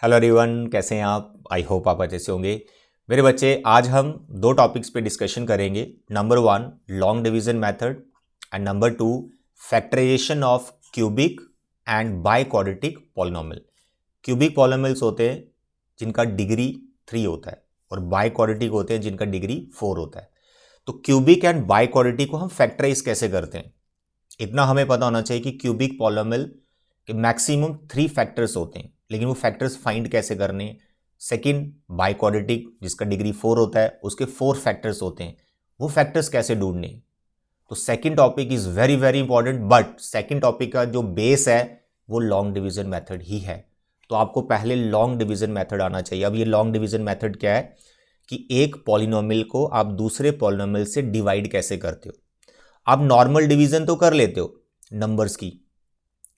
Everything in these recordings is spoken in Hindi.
हेलो एवरीवन, कैसे हैं आप? आई होप आप अच्छे से होंगे। मेरे बच्चे, आज हम दो टॉपिक्स पे डिस्कशन करेंगे। Number one, long division method, and number two, factorization of cubic and biquadratic polynomial. Cubic polynomials होते हैं जिनका डिग्री 3 होता है और बाय क्वाड्रेटिक होते हैं जिनका डिग्री 4 होता है। तो क्यूबिक एंड बाय क्वाड्रेटिक को हम फैक्टराइज कैसे करते हैं, इतना हमें पता होना चाहिए कि क्यूबिक पॉलिनोमियल के मैक्सिमम 3 फैक्टर्स होते हैं, लेकिन वो फैक्टर्स फाइंड कैसे करने हैं। सेकंड, बाय क्वाड्रेटिक जिसका डिग्री 4 होता है, उसके 4 फैक्टर्स होते हैं, वो फैक्टर्स कैसे ढूंढने हैं। तो second topic is very very important, but second topic का जो बेस है वो लॉन्ग डिवीजन मेथड ही है। तो आपको पहले लॉन्ग डिवीजन मेथड आना चाहिए। अब ये लॉन्ग डिवीजन मेथड क्या है कि एक पॉलिनोमियल को आप दूसरे पॉलिनोमियल से डिवाइड कैसे करते हो। आप नॉर्मल डिवीजन तो कर लेते हो नंबर्स की।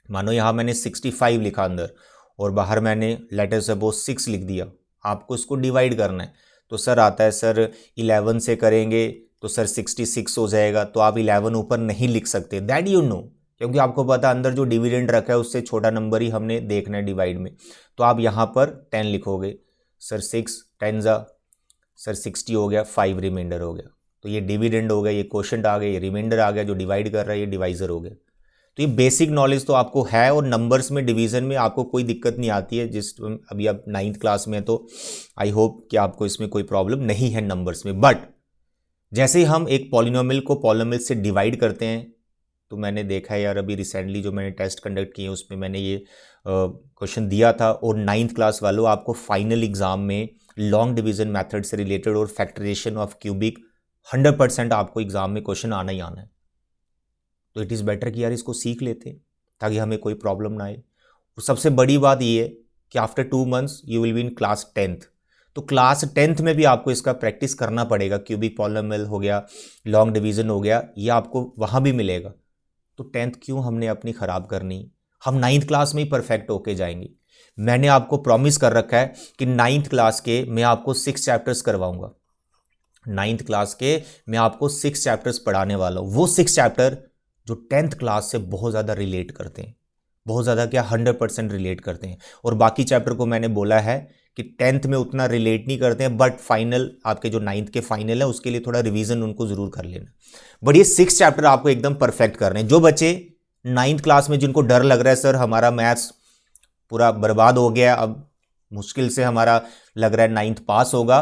मानो यहां मैंने 65 लिखा अंदर और बाहर मैंने लेटर सपोज 6 लिख दिया, आपको इसको डिवाइड करना है। तो सर आता है सर 11 से करेंगे तो सर 66 हो जाएगा, तो आप 11 ऊपर नहीं लिख सकते, दैट यू नो, क्योंकि आपको पता अंदर जो डिविडेंड रखा है उससे छोटा नंबर ही हमने देखना है डिवाइड में। तो आप यहाँ पर 10 लिखोगे, सर 6 10 जा सर 60 हो गया, 5 रिमाइंडर हो गया। तो ये डिविडेंड हो गया, ये क्वोशंट आ गया, ये रिमाइंडर आ गया, जो डिवाइड कर रहा है ये डिवाइजर हो गया। तो ये बेसिक नॉलेज तो आपको है, और नंबर्स में डिवीजन में आपको कोई दिक्कत नहीं आती है। जिस अभी आप 9th क्लास में, तो आई होप कि आपको इसमें कोई प्रॉब्लम नहीं है नंबर्स में। बट जैसे ही हम एक पॉलिनोमियल को पॉलिनोमियल से डिवाइड करते हैं, तो मैंने देखा है यार, अभी रिसेंटली जो मैंने टेस्ट कंडक्ट किए उसमें मैंने ये क्वेश्चन दिया था, और 9th क्लास वालों आपको फाइनल एग्जाम में लॉन्ग डिवीजन मेथड से रिलेटेड और फैक्टराइजेशन ऑफ क्यूबिक 100% आपको एग्जाम में क्वेश्चन आना ही आना है। तो इट इज़ बेटर कि यार इसको सीख लेते हैं ताकि हमें कोई प्रॉब्लम ना आए। और सबसे बड़ी बात ये है कि after 2 months you will be in class 10th। तो क्लास 10th में भी आपको इसका प्रैक्टिस करना पड़ेगा। क्यूबिक पॉलिनोमियल हो गया, लॉन्ग डिवीजन हो गया, ये आपको वहाँ भी मिलेगा। तो 10th क्यों हमने अपनी ख़राब करनी, हम 9th क्लास में ही परफेक्ट होके जाएंगे। मैंने आपको प्रॉमिस कर रखा है कि 9th क्लास के मैं आपको 6 चैप्टर्स करवाऊंगा। 9th क्लास के मैं आपको 6 चैप्टर्स पढ़ाने वाला हूँ। वो 6 चैप्टर जो 10th क्लास से बहुत ज़्यादा रिलेट करते हैं, बहुत ज़्यादा क्या 100% रिलेट करते हैं। और बाकी चैप्टर को मैंने बोला है कि 10th में उतना रिलेट नहीं करते हैं, बट फाइनल आपके जो 9th के फाइनल है उसके लिए थोड़ा रिवीजन उनको ज़रूर कर लेना। बट ये 6 चैप्टर आपको एकदम परफेक्ट करने हैं। जो बच्चे 9th क्लास में जिनको डर लग रहा है सर हमारा मैथ्स पूरा बर्बाद हो गया, अब मुश्किल से हमारा लग रहा है 9th पास होगा,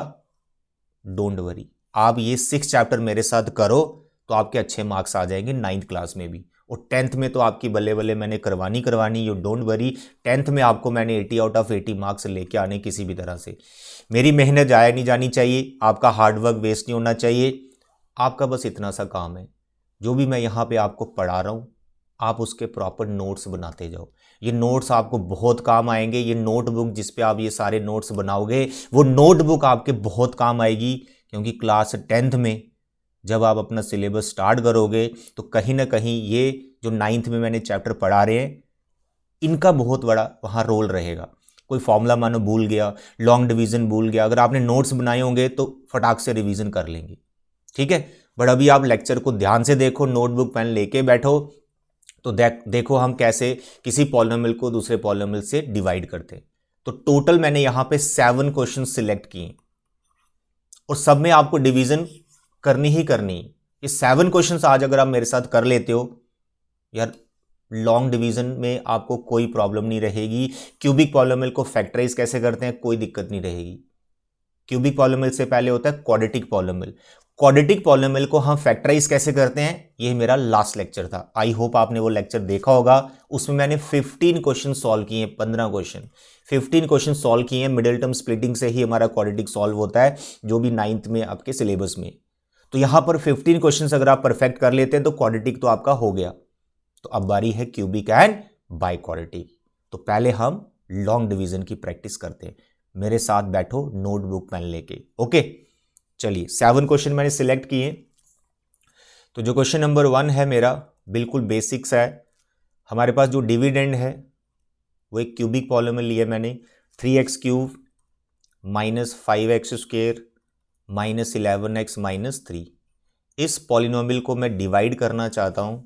डोंट वरी, आप ये 6 चैप्टर मेरे साथ करो तो आपके अच्छे मार्क्स आ जाएंगे 9th क्लास में भी। और 10th में तो आपकी बल्ले बल्ले मैंने करवानी, यू डोंट वरी। 10th में आपको मैंने 80 आउट ऑफ 80 मार्क्स लेके आने किसी भी तरह से। मेरी मेहनत जाया नहीं जानी चाहिए, आपका हार्डवर्क वेस्ट नहीं होना चाहिए। आपका बस इतना सा काम है, जो भी मैं यहाँ पे आपको पढ़ा रहा हूँ आप उसके प्रॉपर नोट्स बनाते जाओ। ये नोट्स आपको बहुत काम आएंगे। ये नोटबुक जिस पे आप ये सारे नोट्स बनाओगे, वो नोटबुक आपके बहुत काम आएगी, क्योंकि क्लास 10th में जब आप अपना सिलेबस स्टार्ट करोगे तो कहीं ना कहीं ये जो 9th में मैंने चैप्टर पढ़ा रहे हैं इनका बहुत बड़ा वहाँ रोल रहेगा। कोई फॉर्मूला मानो भूल गया, लॉन्ग डिवीजन भूल गया, अगर आपने नोट्स बनाए होंगे तो फटाक से रिवीजन कर लेंगे, ठीक है। बट अभी आप लेक्चर को ध्यान से देखो, नोटबुक पेन लेके बैठो, तो देखो हम कैसे किसी पॉलिनोमियल को दूसरे पॉलिनोमियल से डिवाइड करते हैं। तो टोटल मैंने यहां पे 7 क्वेश्चन सिलेक्ट किए और सब में आपको डिवीजन करनी ही करनी। ये 7 क्वेश्चंस आज अगर आप मेरे साथ कर लेते हो यार, लॉन्ग डिवीजन में आपको कोई प्रॉब्लम नहीं रहेगी। क्यूबिक पॉलिनोमियल को फैक्टराइज कैसे करते हैं कोई दिक्कत नहीं रहेगी। क्यूबिक पॉलिनोमियल से पहले होता है क्वाड्रेटिक पॉलिनोमियल। क्वाड्रेटिक पॉलिनोमियल को हम फैक्टराइज कैसे करते हैं, ये मेरा लास्ट लेक्चर था। आई होप आपने वो लेक्चर देखा होगा। उसमें मैंने 15 क्वेश्चन सॉल्व किए, 15 क्वेश्चन, 15 क्वेश्चन सॉल्व किए हैं। मिडिल टर्म स्प्लिटिंग से ही हमारा क्वाड्रेटिक सॉल्व होता है, जो भी 9th में आपके सिलेबस में। तो यहां पर 15 क्वेश्चन अगर आप परफेक्ट कर लेते हैं तो क्वाड्रेटिक तो आपका हो गया। तो अब बारी है क्यूबिक एंड बाई क्वाड्रेटिक। तो पहले हम लॉन्ग डिवीजन की प्रैक्टिस करते हैं। मेरे साथ बैठो नोटबुक पेन लेके, ओके। चलिए 7 क्वेश्चन मैंने सिलेक्ट किए। तो जो क्वेश्चन नंबर 1 है मेरा बिल्कुल बेसिक्स है। हमारे पास जो डिविडेंड है वो एक क्यूबिक पॉलिनोमियल लिया मैंने, 3x³ minus 5x² minus 11x minus 3। इस पॉलिनोमियल को मैं डिवाइड करना चाहता हूं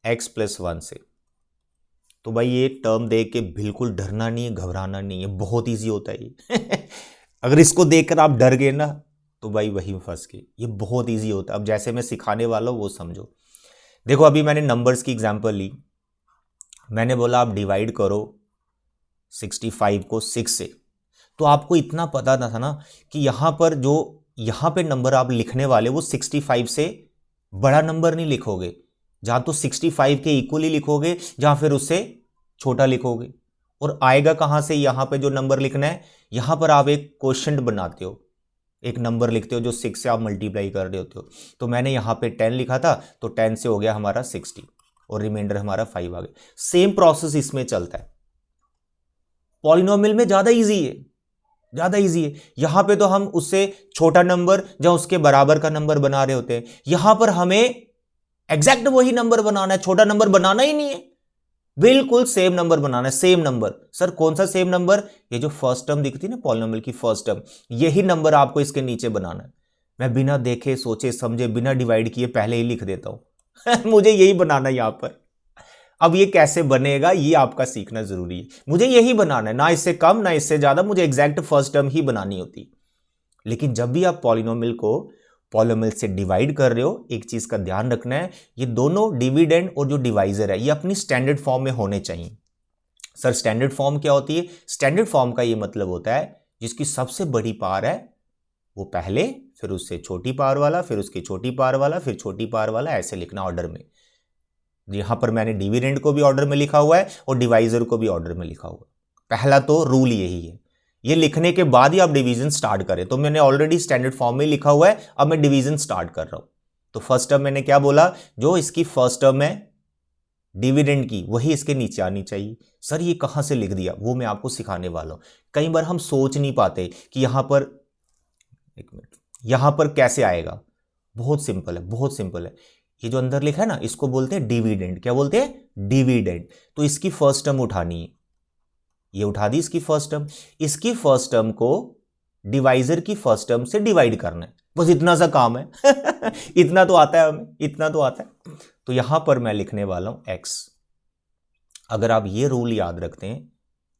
x+1 से। तो भाई ये टर्म देख के बिल्कुल डरना नहीं है, घबराना नहीं है, बहुत ईजी होता है ये अगर इसको देखकर आप डर गए ना तो भाई वही फंस गए। ये बहुत ईजी होता है। अब जैसे मैं सिखाने वाला हूँ वो समझो। देखो अभी मैंने नंबर्स की एग्जांपल ली, मैंने बोला आप डिवाइड करो 65 को 6 से, तो आपको इतना पता था ना कि यहां पर जो यहां पे नंबर आप लिखने वाले वो 65 से बड़ा नंबर नहीं लिखोगे, जहां तो 65 के इक्वली लिखोगे, जहां फिर उससे छोटा लिखोगे। और आएगा कहां से? यहां पे जो नंबर लिखना है, यहां पर आप एक क्वोशिएंट बनाते हो, एक नंबर लिखते हो जो 6 से आप मल्टीप्लाई कर रहे होते हो। तो मैंने यहां पे 10 लिखा था, तो 10 से हो गया हमारा 60 और रिमाइंडर हमारा 5 आ गया। सेम प्रोसेस इसमें चलता है। पॉलिनोमियल में ज्यादा इजी है, ज्यादा इजी है। यहां पे तो हम उससे छोटा नंबर या उसके बराबर का नंबर बना रहे होते हैं, यहां पर हमें एग्जैक्ट वही नंबर बनाना है, छोटा नंबर बनाना ही नहीं है, बिल्कुल सेम नंबर बनाना है, सेम नंबर। सर कौन सा सेम नंबर? ये जो फर्स्ट टर्म दिखती है ना पॉलिनोमियल की फर्स्ट टर्म, यही नंबर आपको इसके नीचे बनाना है। मैं बिना देखे सोचे समझे बिना डिवाइड किए पहले ही लिख देता हूं मुझे यही बनाना है यहां पर। अब ये कैसे बनेगा ये आपका सीखना जरूरी है। मुझे यही बनाना है, ना इससे कम ना इससे ज्यादा, मुझे एग्जैक्ट फर्स्ट टर्म ही बनानी होती। लेकिन जब भी आप पॉलिनोमियल को पॉलिनोमियल से डिवाइड कर रहे हो, एक चीज का ध्यान रखना है, ये दोनों डिविडेंड और जो डिवाइजर है ये अपनी स्टैंडर्ड फॉर्म में होने चाहिए। सर स्टैंडर्ड फॉर्म क्या होती है? स्टैंडर्ड फॉर्म का ये मतलब होता है जिसकी सबसे बड़ी पावर है वो पहले, फिर उससे छोटी पावर वाला, फिर उसकी छोटी पावर वाला, फिर छोटी पावर वाला, ऐसे लिखना ऑर्डर में। यहां पर मैंने डिविडेंड को भी ऑर्डर में लिखा हुआ है और डिवाइजर को भी ऑर्डर में लिखा हुआ है। पहला तो रूल यही है, ये लिखने के बाद ही आप डिवीजन स्टार्ट करें। तो मैंने ऑलरेडी स्टैंडर्ड फॉर्म में लिखा हुआ है, अब मैं डिवीजन स्टार्ट कर रहा हूं। तो फर्स्ट टर्म मैंने क्या बोला? जो इसकी फर्स्ट टर्म है डिविडेंड की, वही इसके नीचे आनी चाहिए। सर ये कहां से लिख दिया? वो मैं आपको सिखाने वाला हूं। कई बार हम सोच नहीं पाते कि यहां पर, एक मिनट, यहां पर कैसे आएगा। बहुत सिंपल है, बहुत सिंपल है। ये जो अंदर लिखा है ना, इसको बोलते हैं डिविडेंड। क्या बोलते हैं? डिविडेंड। तो इसकी फर्स्ट टर्म उठानी है, ये उठा दी इसकी फर्स्ट टर्म। इसकी फर्स्ट टर्म को डिवाइजर की फर्स्ट टर्म से डिवाइड करना है, बस इतना सा काम है इतना तो आता है हमें, इतना तो आता है। तो यहां पर मैं लिखने वाला हूं x। अगर आप ये रूल याद रखते हैं,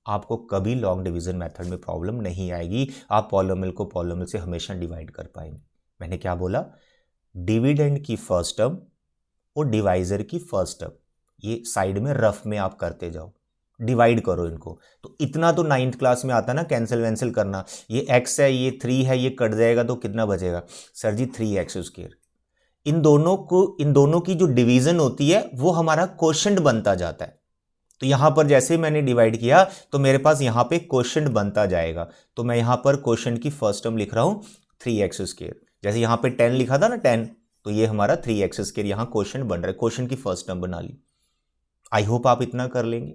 आपको कभी लॉन्ग डिवीजन मेथड में प्रॉब्लम नहीं आएगी। आप पॉलिनोमियल को पॉलिनोमियल से हमेशा डिवाइड कर पाएंगे। मैंने क्या बोला? डिविडेंड की फर्स्ट टर्म और डिवाइजर की फर्स्ट टर्म, ये साइड में रफ में आप करते जाओ, डिवाइड करो इनको। तो इतना तो 9th क्लास में आता ना, कैंसिल वैंसिल करना। ये x है, ये 3 है, ये कट जाएगा तो कितना बचेगा? सर जी 3x²। इन दोनों की जो डिवीजन होती है वो हमारा क्वोशिएंट बनता जाता है। तो यहां पर जैसे मैंने डिवाइड किया तो मेरे पास यहां पे क्वोशिएंट बनता जाएगा। तो मैं यहां पर क्वोशिएंट की फर्स्ट टर्म लिख रहा हूं 3x²। जैसे यहां पे 10 लिखा था ना, 10, तो ये हमारा 3x² यहां क्वोशिएंट बन रहा है, क्वोशिएंट की फर्स्ट टर्म बना ली। आई होप आप इतना कर लेंगे।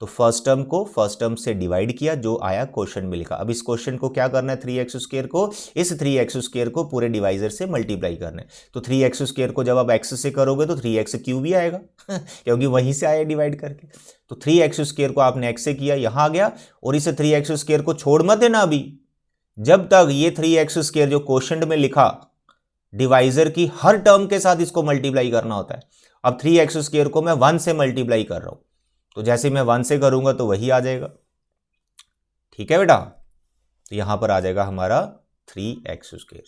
तो फर्स्ट टर्म को फर्स्ट टर्म से डिवाइड किया, जो आया क्वोशिएंट में लिखा। अब इस क्वेश्चन को क्या करना है? 3x² को, इस 3x² को पूरे डिवाइजर से मल्टीप्लाई करना है। तो 3x² को जब आप x से करोगे तो 3x³ ही आएगा क्योंकि वहीं से आया डिवाइड करके। तो 3x² को आपने x से किया, यहां आ गया। और इस 3x² को छोड़ मत देना अभी, जब तक ये 3x² जो क्वोशिएंट में लिखा, डिवाइजर की हर टर्म के साथ इसको मल्टीप्लाई करना होता है। अब 3x² को मैं 1 से मल्टीप्लाई कर रहा हूं, तो जैसे मैं 1 से करूंगा तो वही आ जाएगा। ठीक है बेटा? तो यहां पर आ जाएगा हमारा 3x²।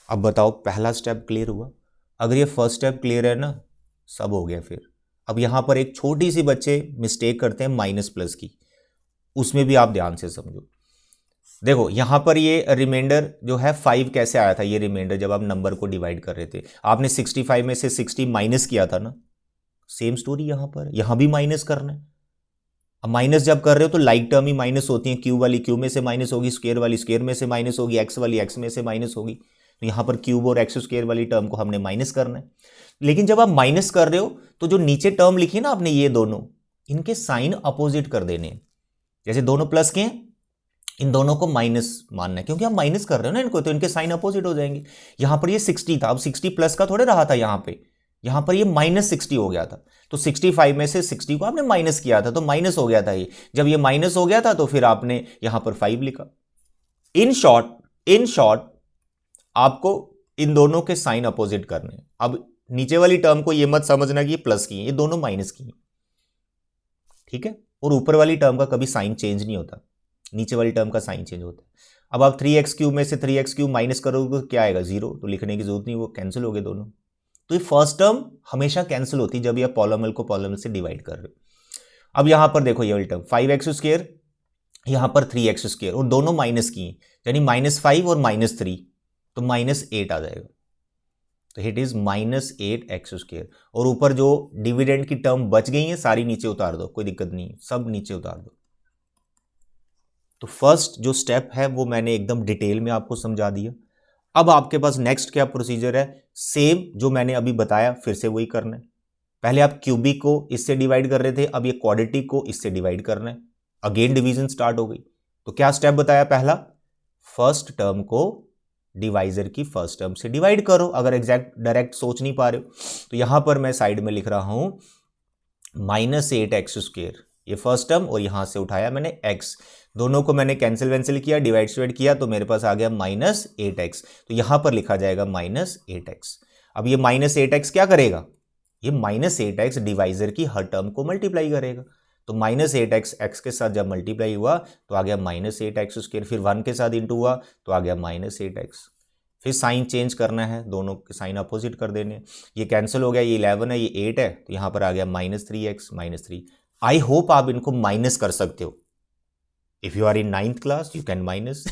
अब बताओ पहला स्टेप क्लियर हुआ? अगर ये फर्स्ट स्टेप क्लियर है ना, सब हो गया। फिर अब यहां पर एक छोटी सी बच्चे मिस्टेक करते हैं माइनस प्लस की, उसमें भी आप ध्यान से समझो। देखो यहां पर ये रिमाइंडर जो है 5 कैसे आया था? ये रिमाइंडर जब आप नंबर को डिवाइड कर रहे थे, आपने 65 में से 60 माइनस किया था ना। सेम स्टोरी यहां पर, यहां भी माइनस करना है। अब माइनस जब कर रहे हो तो लाइक टर्म ही माइनस होती है। क्यूब वाली क्यूब में से माइनस होगी, स्क्वायर वाली स्क्वायर में से माइनस होगी, एक्स वाली एक्स में से माइनस होगी। तो यहां पर क्यूब और x² वाली टर्म को हमने माइनस करना है। लेकिन जब आप माइनस कर रहे हो तो जो नीचे टर्म लिखी है ना आपने, ये दोनों, इनके साइन अपोजिट कर देने हैं। जैसे दोनों प्लस के हैं, इन दोनों को माइनस मानना है, क्योंकि आप माइनस कर रहे हो ना इनको, तो इनके साइन अपोजिट हो जाएंगे। यहां पर ये 60 था, अब 60 प्लस का थोड़े रहा था यहां पर ये -60 हो गया था। तो 65 में से 60 को आपने माइनस किया था तो माइनस हो गया था ये। जब ये माइनस हो गया था तो फिर आपने यहां पर 5 लिखा। इन शॉर्ट आपको इन दोनों के साइन अपोजिट करने। अब नीचे वाली टर्म को ये मत समझना कि ये प्लस की है, ये दोनों माइनस की है। ठीक है, और ऊपर वाली टर्म का कभी साइन चेंज नहीं होता, नीचे वाली टर्म का साइन चेंज होता है। अब आप 3x³ में से 3x³ माइनस करोगे तो क्या आएगा, 0, तो लिखने की जरूरत नहीं, वो कैंसिल हो गए दोनों। तो ये फर्स्ट टर्म हमेशा कैंसिल होती है जब ये पॉलिनोमियल को पॉलिनोमियल से डिवाइड कर रहे हो। अब यहां पर देखो ये वाली टर्म 5x², यहां पर 3x² और दोनों माइनस की, यानी -5 और -3, तो -8 आ जाएगा। तो इट इज -8x²। और ऊपर जो डिविडेंड की टर्म बच गई है सारी नीचे उतार दो, कोई दिक्कत नहीं, सब नीचे उतार दो। तो फर्स्ट जो स्टेप है वो मैंने एकदम डिटेल में आपको समझा दिया। अब आपके पास नेक्स्ट क्या प्रोसीजर है, सेम जो मैंने अभी बताया फिर से वही करना है। पहले आप क्यूबिक को इससे डिवाइड कर रहे थे, अब ये क्वाड्रेटिक को इससे डिवाइड करना है। अगेन डिवीजन स्टार्ट हो गई। तो क्या स्टेप बताया, पहला फर्स्ट टर्म को डिवाइजर की फर्स्ट टर्म से डिवाइड करो, अगर एग्जैक्ट डायरेक्ट सोच नहीं पा रहे हो तो यहां पर मैं साइड में लिख रहा हूं -8x², ये फर्स्ट टर्म, और यहां से उठाया मैंने x, दोनों को मैंने कैंसिल किया, डिवाइड किया, तो मेरे पास आ गया -8x। तो यहां पर लिखा जाएगा -8x। अब ये -8x क्या करेगा, ये -8x डिवाइजर की हर टर्म को मल्टीप्लाई करेगा। तो -8x x के साथ जब मल्टीप्लाई हुआ तो आ गया -8x², फिर 1 के साथ इंटू हुआ तो आ गया -8x। फिर साइन चेंज करना है, दोनों के साइन अपोजिट कर देने, ये कैंसिल हो गया, ये 11 है, ये 8 है, तो यहां पर आ गया -3x -3। आई होप आप इनको माइनस कर सकते हो। If you are in 9th class you can minus.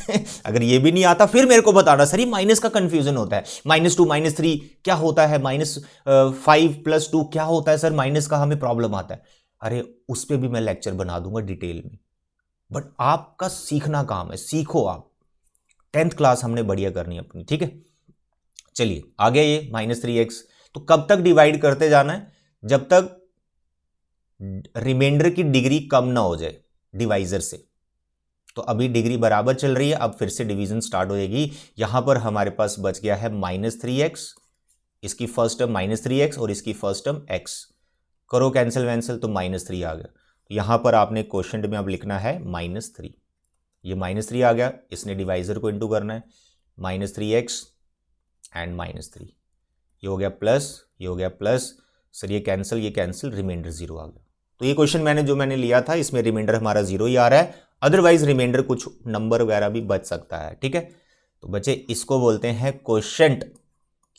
अगर ये भी नहीं आता फिर मेरे को बताना, सर ये माइनस का कंफ्यूजन होता है, -2 -3 क्या होता है, -5 + 2 क्या होता है सर, माइनस का हमें प्रॉब्लम आता है। अरे उस पर भी मैं लेक्चर बना दूंगा डिटेल में, बट आपका सीखना काम है, सीखो आप। 10th क्लास हमने बढ़िया करनी है अपनी, ठीक है। चलिए आ गया ये -3x। तो कब तक डिवाइड करते जाना है, जब तक रिमाइंडर की डिग्री कम ना हो जाए डिवाइजर से। तो अभी डिग्री बराबर चल रही है, अब फिर से डिवीजन स्टार्ट हो जाएगी। यहां पर हमारे पास बच गया है -3x, इसकी फर्स्ट टर्म -3x और इसकी फर्स्ट टर्म x, करो कैंसिल वैंसिल तो -3 आ गया। तो यहां पर आपने क्वेश्चन में अब लिखना है -3, ये -3 आ गया, इसने डिवाइजर को इंटू करना है, -3x एंड -3, ये हो गया प्लस, ये हो गया प्लस, सर ये कैंसिल, रिमाइंडर 0 आ गया। तो ये क्वेश्चन मैंने लिया था, इसमें रिमाइंडर हमारा 0 ही आ रहा है, अदरवाइज रिमाइंडर कुछ नंबर वगैरह भी बच सकता है, ठीक है। तो बच्चे इसको बोलते हैं क्वोशंट,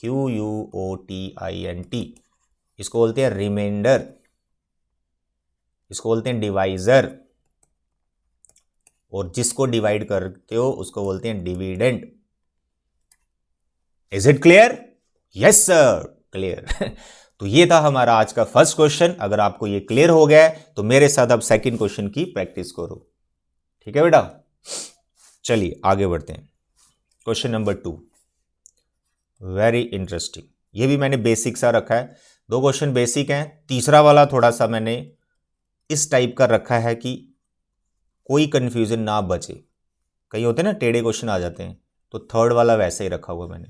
QUOTINT, इसको बोलते हैं रिमाइंडर, इसको बोलते हैं डिवाइजर, और जिसको डिवाइड करते हो उसको बोलते हैं dividend. Is it clear? Yes sir, clear. तो ये था हमारा आज का फर्स्ट क्वेश्चन। अगर आपको ये क्लियर हो गया है तो मेरे साथ अब सेकंड क्वेश्चन की प्रैक्टिस करो, ठीक है बेटा। चलिए आगे बढ़ते हैं। Question number 2, very interesting. ये भी मैंने बेसिक सा रखा है, 2 क्वेश्चन बेसिक हैं, तीसरा वाला थोड़ा सा मैंने इस टाइप का रखा है कि कोई कंफ्यूजन ना बचे। कई होते हैं ना टेढ़े क्वेश्चन आ जाते हैं, तो थर्ड वाला वैसे ही रखा हुआ मैंने।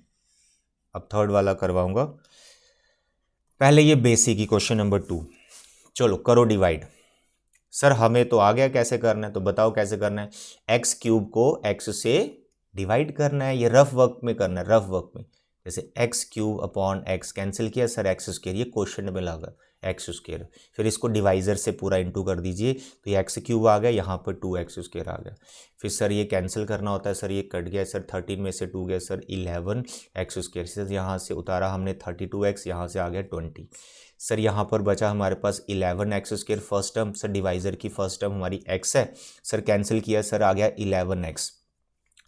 अब थर्ड वाला करवाऊंगा। पहले ये बेसिक ही क्वेश्चन नंबर 2, चलो करो डिवाइड। सर हमें तो आ गया कैसे करना है, तो बताओ कैसे करना है। x³ को x से डिवाइड करना है, ये रफ वर्क में करना है, रफ वर्क में। जैसे x³ अपॉन x कैंसिल किया सर, x², ये क्वेश्चन में लगा x², फिर इसको डिवाइजर से पूरा इंटू कर दीजिए, तो ये x³ आ गया, यहाँ पर 2x² आ गया। फिर सर ये कैंसिल करना होता है, सर ये कट गया सर, 13 में से 2 गया सर, 11x², सर यहाँ से उतारा हमने 32x, यहाँ से आ गया 20। सर यहाँ पर बचा हमारे पास 11x² first term, sir divisor की फर्स्ट टर्म हमारी x है, सर कैंसिल किया सर आ गया 11x।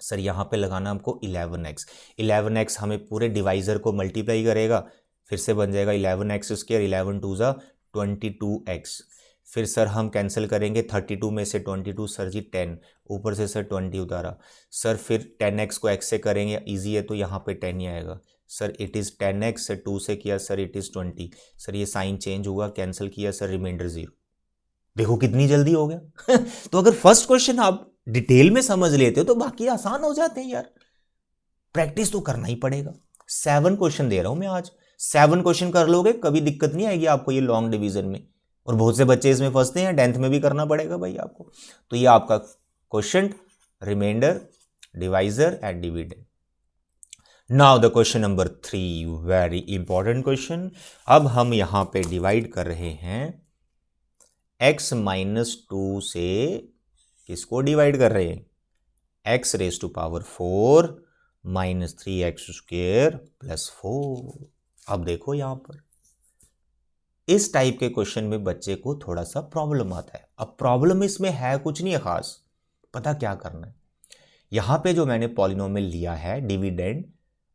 सर यहाँ पे लगाना हमको 11x, 11x हमें पूरे डिवाइजर को मल्टीप्लाई करेगा, फिर से बन जाएगा 11x², 11 2 ज़ा 22x। फिर सर हम कैंसिल करेंगे 32 में से 22, सर जी 10, ऊपर से सर 20 उतारा, सर फिर 10x को x से करेंगे, ईजी है तो यहाँ पे 10 ही आएगा, sir it is 10x, sir 2 से किया सर इट इज़ 20, सर ये साइन चेंज हुआ, कैंसिल किया सर, रिमाइंडर 0। देखो कितनी जल्दी हो गया। तो अगर फर्स्ट क्वेश्चन आप डिटेल में समझ लेते हो तो बाकी आसान हो जाते हैं यार, प्रैक्टिस तो करना ही पड़ेगा। 7 क्वेश्चन दे रहा हूं मैं आज, 7 क्वेश्चन कर लोगे कभी दिक्कत नहीं आएगी आपको ये लॉन्ग डिवीजन में, और बहुत से बच्चे इसमें फंसते हैं, 10th में भी करना पड़ेगा भाई आपको। तो ये आपका question, reminder, divisor and dividend. Now the question number 3, very important question. अब हम यहां पे डिवाइड कर रहे हैं x माइनस 2 से किसको डिवाइड कर रहे हैं, x raise to power 4 minus 3x square plus 4। अब देखो यहां पर इस टाइप के क्वेश्चन में बच्चे को थोड़ा सा प्रॉब्लम आता है। अब प्रॉब्लम इसमें है कुछ नहीं है खास, पता क्या करना है, यहां पे जो मैंने पॉलिनोमियल लिया है डिविडेंड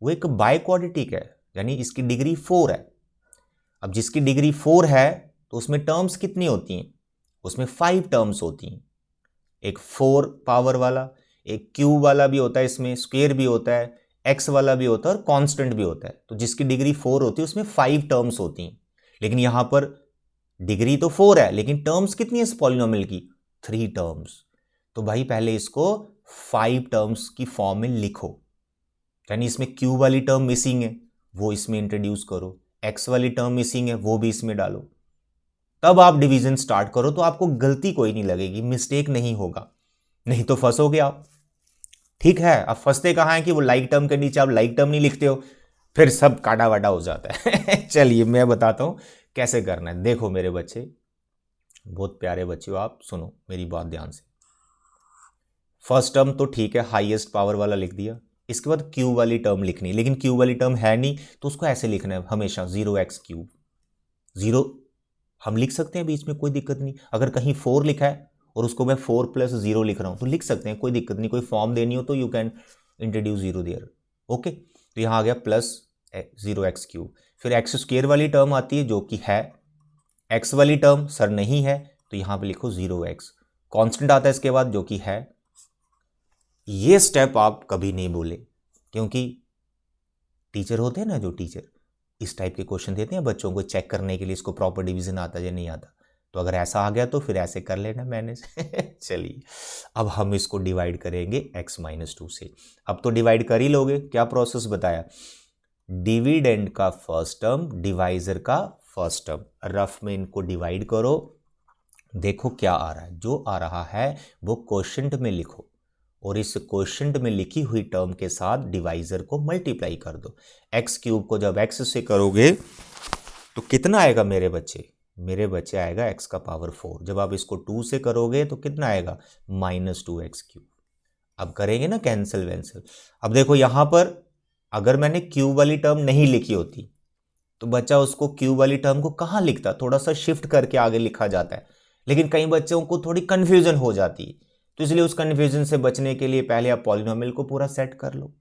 वो एक बाइक्वाड्रेटिक है, यानी इसकी डिग्री 4 है। अब जिसकी डिग्री 4 है तो उसमें टर्म्स कितनी होती हैं, उसमें 5 टर्म्स होती हैं, एक 4 पावर वाला, एक क्यूब वाला भी होता है, इसमें स्क्वायर भी होता है, एक्स वाला भी होता है और कांस्टेंट भी होता है। तो जिसकी डिग्री 4 होती है उसमें 5 टर्म्स होती हैं, लेकिन यहां पर डिग्री तो 4 है लेकिन टर्म्स कितनी है इस पॉलिनोमियल की, 3 टर्म्स। तो भाई पहले इसको 5 टर्म्स की फॉर्म में लिखो, यानी इसमें क्यूब वाली टर्म मिसिंग है वो इसमें इंट्रोड्यूस करो, एक्स वाली टर्म मिसिंग है वो भी इसमें डालो, तब आप डिवीजन स्टार्ट करो तो आपको गलती कोई नहीं लगेगी, मिस्टेक नहीं होगा, नहीं तो फंसोगे आप। ठीक है, अब फंसते कहां है कि वो लाइक टर्म के नीचे आप लाइक टर्म नहीं लिखते हो, फिर सब काटा वाटा हो जाता है। चलिए मैं बताता हूं कैसे करना है। देखो मेरे बच्चे, बहुत प्यारे बच्चे हो आप, सुनो मेरी बात ध्यान से। फर्स्ट टर्म तो ठीक है, हाईएस्ट पावर वाला लिख दिया, इसके बाद क्यूब वाली टर्म लिखनी, लेकिन क्यूब वाली टर्म है नहीं तो उसको ऐसे लिखना है हमेशा 0x क्यूब। 0 हम लिख सकते हैं बीच में, कोई दिक्कत नहीं। अगर कहीं 4 लिखा है और उसको मैं 4 प्लस 0 लिख रहा हूं तो लिख सकते हैं, कोई दिक्कत नहीं। कोई फॉर्म देनी हो तो you can introduce 0 there. Okay, तो यहां आ गया प्लस 0x क्यूब। फिर एक्स स्क्वायर वाली टर्म आती है जो कि है, एक्स वाली टर्म सर नहीं है तो यहां पे लिखो 0x। कांस्टेंट आता है इसके बाद जो कि है। ये स्टेप आप कभी नहीं बोले, क्योंकि टीचर होते हैं ना, जो टीचर इस टाइप के क्वेश्चन देते हैं बच्चों को चेक करने के लिए इसको प्रॉपर डिवीजन आता है या नहीं आता, तो अगर ऐसा आ गया तो फिर ऐसे कर लेना मैनेज। चलिए अब हम इसको डिवाइड करेंगे x माइनस 2 से। अब तो डिवाइड कर ही लोगे, क्या प्रोसेस बताया, डिविडेंड का फर्स्ट टर्म डिवाइजर का फर्स्ट टर्म, रफ में इनको डिवाइड करो, देखो क्या आ रहा है, जो आ रहा है वो क्वोशिएंट में लिखो और इस क्वोशिएंट में लिखी हुई टर्म के साथ डिवाइजर को मल्टीप्लाई कर दो। एक्स क्यूब को जब एक्स से करोगे तो कितना आएगा मेरे बच्चे, मेरे बच्चे आएगा x का पावर 4। जब आप इसको 2 से करोगे तो कितना आएगा, माइनस 2x क्यूब। अब करेंगे ना कैंसिल वैंसिल। अब देखो यहां पर अगर मैंने क्यूब वाली टर्म नहीं लिखी होती तो बच्चा उसको क्यूब वाली टर्म को कहां लिखता, थोड़ा सा शिफ्ट करके आगे लिखा जाता है, लेकिन कई बच्चों को थोड़ी कंफ्यूजन हो जाती है, तो इसलिए उस कंफ्यूजन से बचने के लिए पहले आप पॉलिनोमियल को पूरा सेट कर लो।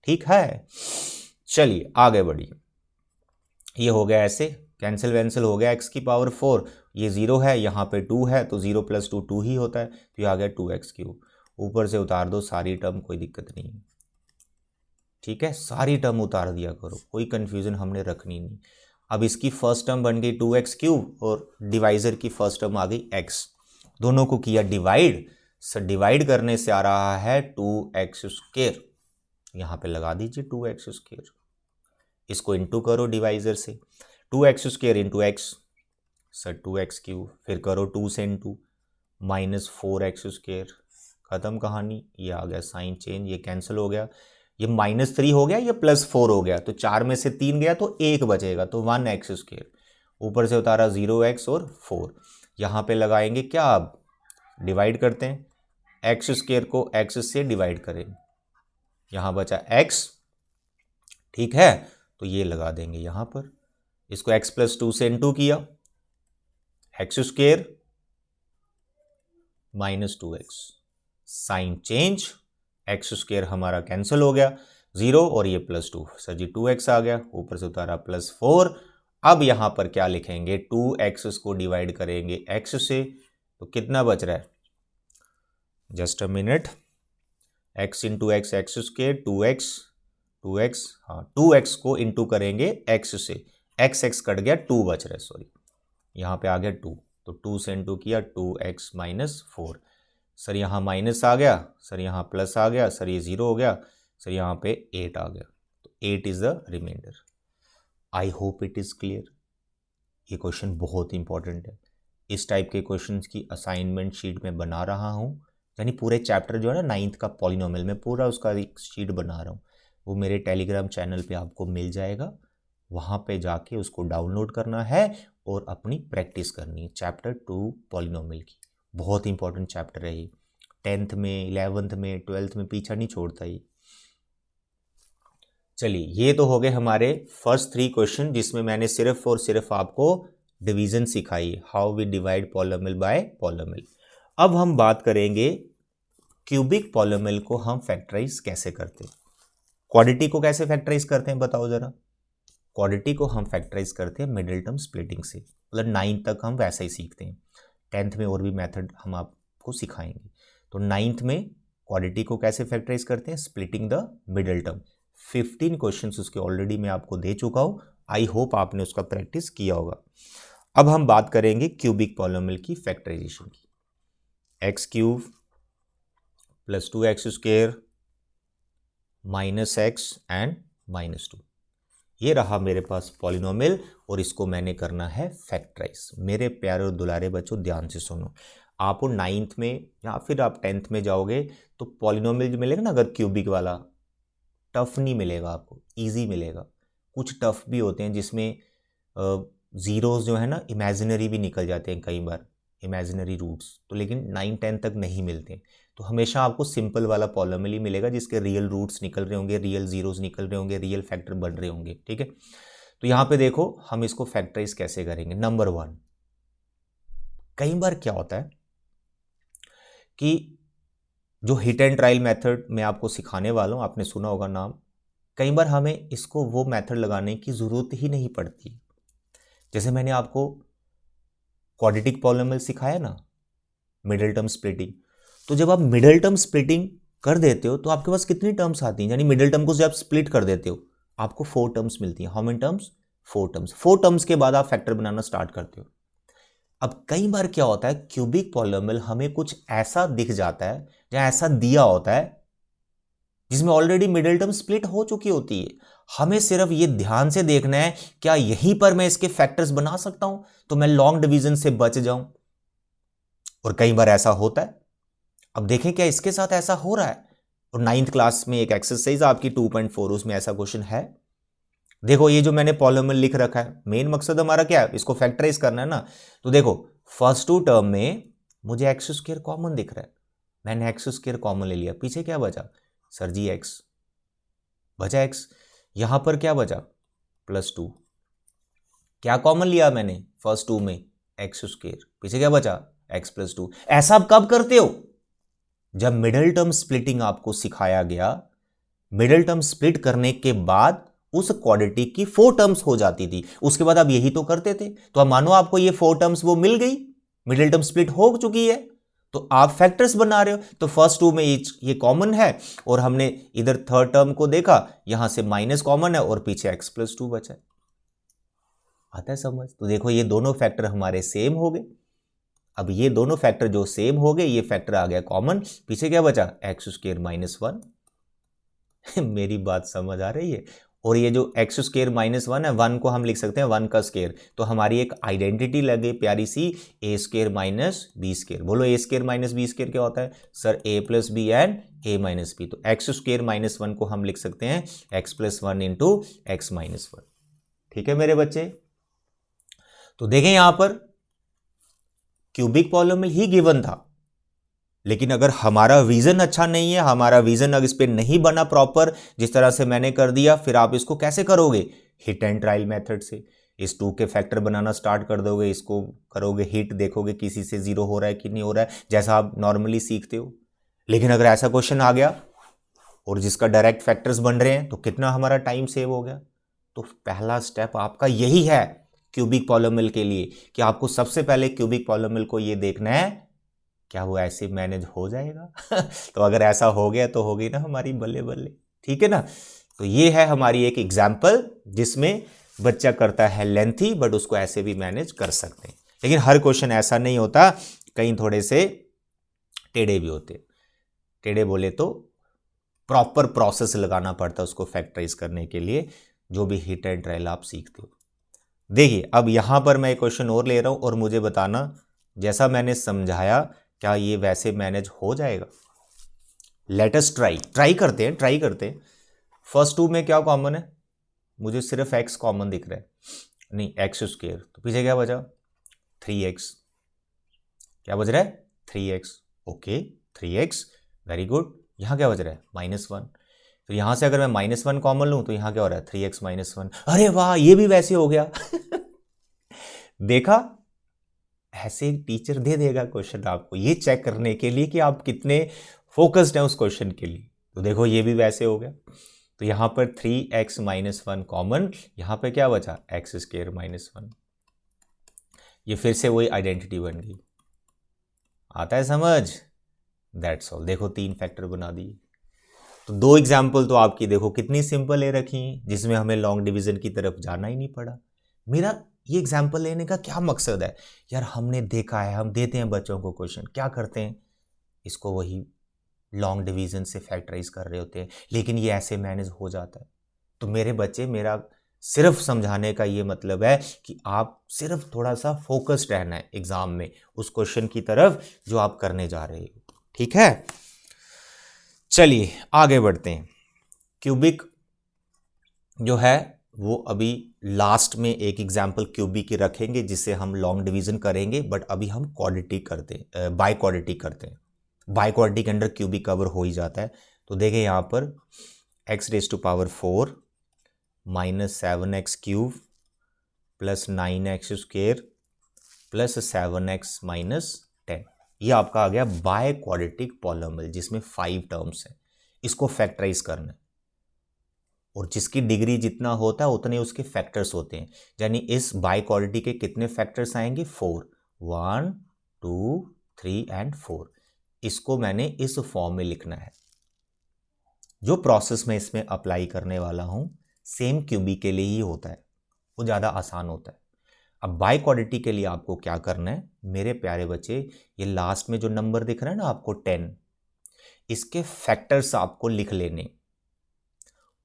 ठीक है, चलिए आगे बढ़िए। ये हो गया ऐसे, कैंसिल वैंसिल हो गया, x की पावर 4, ये 0 है, यहाँ पे 2 है तो 0 प्लस 2 2 ही होता है, तो ये आ गया 2x क्यूब। ऊपर से उतार दो सारी टर्म, कोई दिक्कत नहीं है। ठीक है, सारी टर्म उतार दिया करो, कोई कंफ्यूजन हमने रखनी नहीं। अब इसकी फर्स्ट टर्म बन गई 2x क्यूब और डिवाइजर की फर्स्ट टर्म आ गई x, दोनों को किया डिवाइड। सर डिवाइड करने से आ रहा है 2x स्क्वायर, यहाँ पे लगा दीजिए 2x स्क्वायर, इसको इंटू करो डिवाइजर से, 2x square into x, sir 2x cube, फिर करो 2 से इंटू, माइनस 4x स्क्वायर, खत्म कहानी। ये आ गया साइन चेंज, ये कैंसिल हो गया, ये -3 हो गया, ये +4 हो गया, तो 4 में से 3 गया तो 1 बचेगा, तो 1x स्क्वायर, ऊपर से उतारा 0x और 4, यहाँ पे लगाएंगे क्या, अब डिवाइड करते हैं, x स्क्वायर को x से डिवाइड करें, यहाँ बचा x। ठीक है, तो ये लगा देंगे यहाँ पर, इसको x + 2 से इंटू किया, x square -2x, sign change, x square हमारा कैंसिल हो गया, 0 और ये +2, सर जी 2x आ गया, ऊपर से उतारा +4। अब यहां पर क्या लिखेंगे, 2x को डिवाइड करेंगे x से, तो कितना बच रहा है, just a minute, x into x, x square 2x, हाँ 2x को इंटू करेंगे x से, x कट गया, 2 बच रहा है, सॉरी यहाँ पे आ गया 2, तो 2 से इंटू किया 2x - 4, सर यहाँ माइनस आ गया, सर यहाँ प्लस आ गया, सर ये 0 हो गया, सर यहाँ पे 8 आ गया, तो 8 is the reminder. I hope it is clear. ये क्वेश्चन बहुत इंपॉर्टेंट है, इस टाइप के क्वेश्चंस की असाइनमेंट शीट में बना रहा हूँ, यानी पूरे चैप्टर जो है ना 9th का पॉलिनोमियल में पूरा उसका एक शीट बना रहा हूँ, वो मेरे टेलीग्राम चैनल पे आपको मिल जाएगा, वहाँ पे जाके उसको डाउनलोड करना है और अपनी प्रैक्टिस करनी है। चैप्टर 2 पॉलिनोमियल की, बहुत इंपॉर्टेंट चैप्टर है ये, 10th में, 11th में, 12th में पीछा नहीं छोड़ता ये। चलिए, ये तो हो गए हमारे फर्स्ट 3 क्वेश्चन जिसमें मैंने सिर्फ और सिर्फ आपको डिवीजन सिखाई, how we divide polynomial by polynomial. अब हम बात करेंगे क्यूबिक पॉलिनोमियल को हम फैक्टराइज कैसे करते हैं। क्वाड्रेटिक को कैसे फैक्टराइज करते हैं बताओ जरा। क्वाड्रेटिक को हम फैक्टराइज करते हैं मिडिल टर्म स्प्लिटिंग से, मतलब 9th तक हम वैसा ही सीखते हैं, 10th में और भी मेथड हम आपको सिखाएंगे। तो 9th में क्वाड्रेटिक को कैसे फैक्टराइज करते हैं, splitting the middle term. 15 questions उसके ऑलरेडी मैं आपको दे चुका हूं, आई होप आपने उसका प्रैक्टिस किया होगा। अब हम बात करेंगे क्यूबिक पॉलिनोमियल की फैक्टराइजेशन की। X cube plus 2x² minus x and minus 2, ये रहा मेरे पास पॉलिनोमियल और इसको मैंने करना है फैक्टराइज। मेरे प्यारे और दुलारे बच्चों ध्यान से सुनो, आपको 9th में या फिर आप 10th में जाओगे तो पॉलिनोमियल जो मिलेगा ना, अगर क्यूबिक वाला, टफ नहीं मिलेगा आपको, इजी मिलेगा। कुछ टफ भी होते हैं जिसमें जीरोस जो है ना इमेजिनरी भी निकल जाते हैं कई बार, इमेजिनरी रूट्स, तो लेकिन 9-10 तक नहीं मिलते। तो हमेशा आपको सिंपल वाला पॉलिनोमियल ही मिलेगा जिसके रियल रूट्स निकल रहे होंगे, रियल जीरोस निकल रहे होंगे, रियल फैक्टर बन रहे होंगे, ठीक है। तो यहाँ पे देखो हम इसको फैक्टराइज कैसे करेंगे। नंबर 1, कई बार क्या होता है कि जो हिट एंड ट्रायल मेथड मैं आपको सिखाने वाला हूँ, आपने सुना होगा नाम, कई बार हमें इसको वो मेथड लगाने की ज़रूरत ही नहीं पड़ती। जैसे मैंने आपको क्वाड्रेटिक पॉलिनोमियल सिखाया ना, मिडिल टर्म स्प्लिटिंग, तो जब आप मिडिल टर्म स्प्लिटिंग कर देते हो तो आपके पास कितनी टर्म्स आती हैं, यानी मिडिल टर्म को जब आप स्प्लिट कर देते हो आपको 4 टर्म्स मिलती हैं। How many terms? 4 terms. 4 terms के बाद आप फैक्टर बनाना स्टार्ट करते हो। अब कई बार क्या होता है, क्यूबिक पॉलिनोमियल हमें कुछ ऐसा दिख जाता है या ऐसा दिया होता है जिसमें ऑलरेडी मिडिल टर्म स्प्लिट हो चुकी होती है। हमें सिर्फ ये ध्यान से देखना है क्या यहीं पर मैं इसके फैक्टर्स बना सकता हूं तो मैं लॉन्ग डिवीजन से बच जाऊं। और कई बार ऐसा होता है। अब देखें क्या इसके साथ ऐसा हो रहा है। और 9th क्लास में एक एक्सरसाइज आपकी 2.4, उसमें ऐसा क्वेश्चन है। देखो ये जो मैंने पॉलिनोमियल लिख रखा है, मेन मकसद हमारा क्या है, इसको फैक्टराइज करना है ना। तो देखो फर्स्ट 2 टर्म में मुझे x² कॉमन दिख रहा है, मैंने x² कॉमन ले लिया, पीछे क्या बचा सर जी x बचा, x यहां पर क्या बचा +2, क्या कॉमन लिया मैंने फर्स्ट 2 में x², पीछे क्या बचा x + 2। ऐसा आप कब करते हो, जब मिडिल टर्म स्प्लिटिंग आपको सिखाया गया, मिडिल टर्म स्प्लिट करने के बाद उस क्वाड्रेटिक की 4 टर्म्स हो जाती थी, उसके बाद आप यही तो करते थे। तो अब मानो आपको ये 4 टर्म्स वो मिल गई, मिडिल टर्म स्प्लिट हो चुकी है, तो आप फैक्टर्स बना रहे हो। तो फर्स्ट 2 में ये कॉमन है और हमने इधर थर्ड टर्म को देखा, यहां से माइनस कॉमन है और पीछे x + 2 बचा है। आता है समझ? तो देखो ये दोनों फैक्टर हमारे सेम हो गए। अब ये दोनों फैक्टर जो सेम हो गए, ये फैक्टर आ गया कॉमन, पीछे क्या बचा x² - 1। मेरी बात समझ आ रही है? और ये जो x² - 1 है, 1 को हम लिख सकते हैं 1 का स्क्वायर, तो हमारी एक आइडेंटिटी लगे प्यारी सी, a² - b²। बोलो a² - b² क्या होता है sir, a + b and a - b। तो x² - 1 को हम लिख सकते हैं x + 1 × x - 1। ठीक है मेरे बच्चे। तो देखें यहां पर क्यूबिक पॉलिनोमियल ही गिवन था, लेकिन अगर हमारा विजन अच्छा नहीं है, हमारा विजन अगर इस पर नहीं बना प्रॉपर जिस तरह से मैंने कर दिया, फिर आप इसको कैसे करोगे, हिट एंड ट्रायल मेथड से। इस 2 के फैक्टर बनाना स्टार्ट कर दोगे, इसको करोगे हिट, देखोगे किसी से 0 हो रहा है कि नहीं हो रहा है, जैसा आप नॉर्मली सीखते हो। लेकिन अगर ऐसा क्वेश्चन आ गया और जिसका डायरेक्ट फैक्टर्स बन रहे हैं, तो कितना हमारा टाइम सेव हो गया। तो पहला स्टेप आपका यही है क्यूबिक पॉलिनोमियल के लिए, कि आपको सबसे पहले क्यूबिक पॉलिनोमियल को ये देखना है क्या वो ऐसे मैनेज हो जाएगा। तो अगर ऐसा हो गया तो हो गई ना हमारी बल्ले बल्ले, ठीक है ना। तो ये है हमारी एक एग्जाम्पल जिसमें बच्चा करता है लेंथी, बट उसको ऐसे भी मैनेज कर सकते हैं। लेकिन हर क्वेश्चन ऐसा नहीं होता, कहीं थोड़े से टेढ़े भी होते। टेढ़े बोले तो प्रॉपर प्रोसेस लगाना पड़ता है उसको फैक्टराइज करने के लिए, जो भी हिट एंड ट्रायल आप सीखते हो। देखिए अब यहां पर मैं एक क्वेश्चन और ले रहा हूं और मुझे बताना जैसा मैंने समझाया क्या ये वैसे मैनेज हो जाएगा। लेट अस ट्राई करते हैं। फर्स्ट 2 में क्या कॉमन है, मुझे सिर्फ x कॉमन दिख रहा है। नहीं एक्स स्क्वायर, तो पीछे क्या बचा 3x, क्या बच रहा है 3x, okay 3x, very good. यहाँ क्या बच रहा है -1, फिर यहाँ से अगर मैं -1 कॉमन लूँ तो यहाँ क्या हो रहा है 3x -1, अरे वाह ये भी वैसे हो गया देखा, ऐसे टीचर दे देगा क्वेश्चन आपको ये चेक करने के लिए कि आप कितने फोकस्ड हैं उस क्वेश्चन के लिए। तो देखो ये भी वैसे हो गया, तो यहाँ पर 3x -1 कॉमन, यहाँ पे क्या बचा x² -1, ये फिर से वही आइडेंटिटी बन गई। आता है समझ? That's all. देखो 3 फैक्टर बना दिए। तो 2 एग्जाम्पल तो आपकी देखो कितनी सिंपल ले रखी हैं, जिसमें हमें लॉन्ग डिवीजन की तरफ जाना ही नहीं पड़ा। मेरा ये एग्जाम्पल लेने का क्या मकसद है यार, हमने देखा है, हम देते हैं बच्चों को क्वेश्चन, क्या करते हैं इसको वही लॉन्ग डिवीजन से फैक्टराइज कर रहे होते हैं, लेकिन ये ऐसे मैनेज हो जाता है। तो मेरे बच्चे, मेरा सिर्फ समझाने का ये मतलब है कि आप सिर्फ थोड़ा सा फोकस्ड रहना है एग्जाम में उस क्वेश्चन की तरफ जो आप करने जा रहे हो, ठीक है। चलिए आगे बढ़ते हैं। क्यूबिक जो है वो अभी लास्ट में एक एग्जाम्पल क्यूबिक की रखेंगे जिससे हम लॉन्ग डिवीजन करेंगे, बट अभी हम क्वाड्रेटिक करते हैं, बाई क्वाड्रेटिक करते हैं। बाई क्वाड्रेटिक के अंडर क्यूबिक कवर हो ही जाता है। तो देखें यहाँ पर x⁴ -7x³ + 9x² + 7x - 10, ये आपका आ गया बाय क्वाड्रेटिक पॉलिनोमियल जिसमें 5 टर्म्स हैं। इसको फैक्टराइज करना है और जिसकी डिग्री जितना होता है उतने उसके फैक्टर्स होते हैं, यानी इस बाय क्वाड्रेटिक के कितने फैक्टर्स आएंगे 4, 1 2 3 एंड 4। इसको मैंने इस फॉर्म में लिखना है। जो प्रोसेस मैं इसमें अप्लाई करने वाला हूं सेम क्यूबिक के लिए ही होता है, वो ज़्यादा आसान होता है। अब बाय क्वाड्रेटिक के लिए आपको क्या करना है मेरे प्यारे बच्चे, ये लास्ट में जो नंबर दिख रहा है ना आपको 10, इसके फैक्टर्स आपको लिख लेने।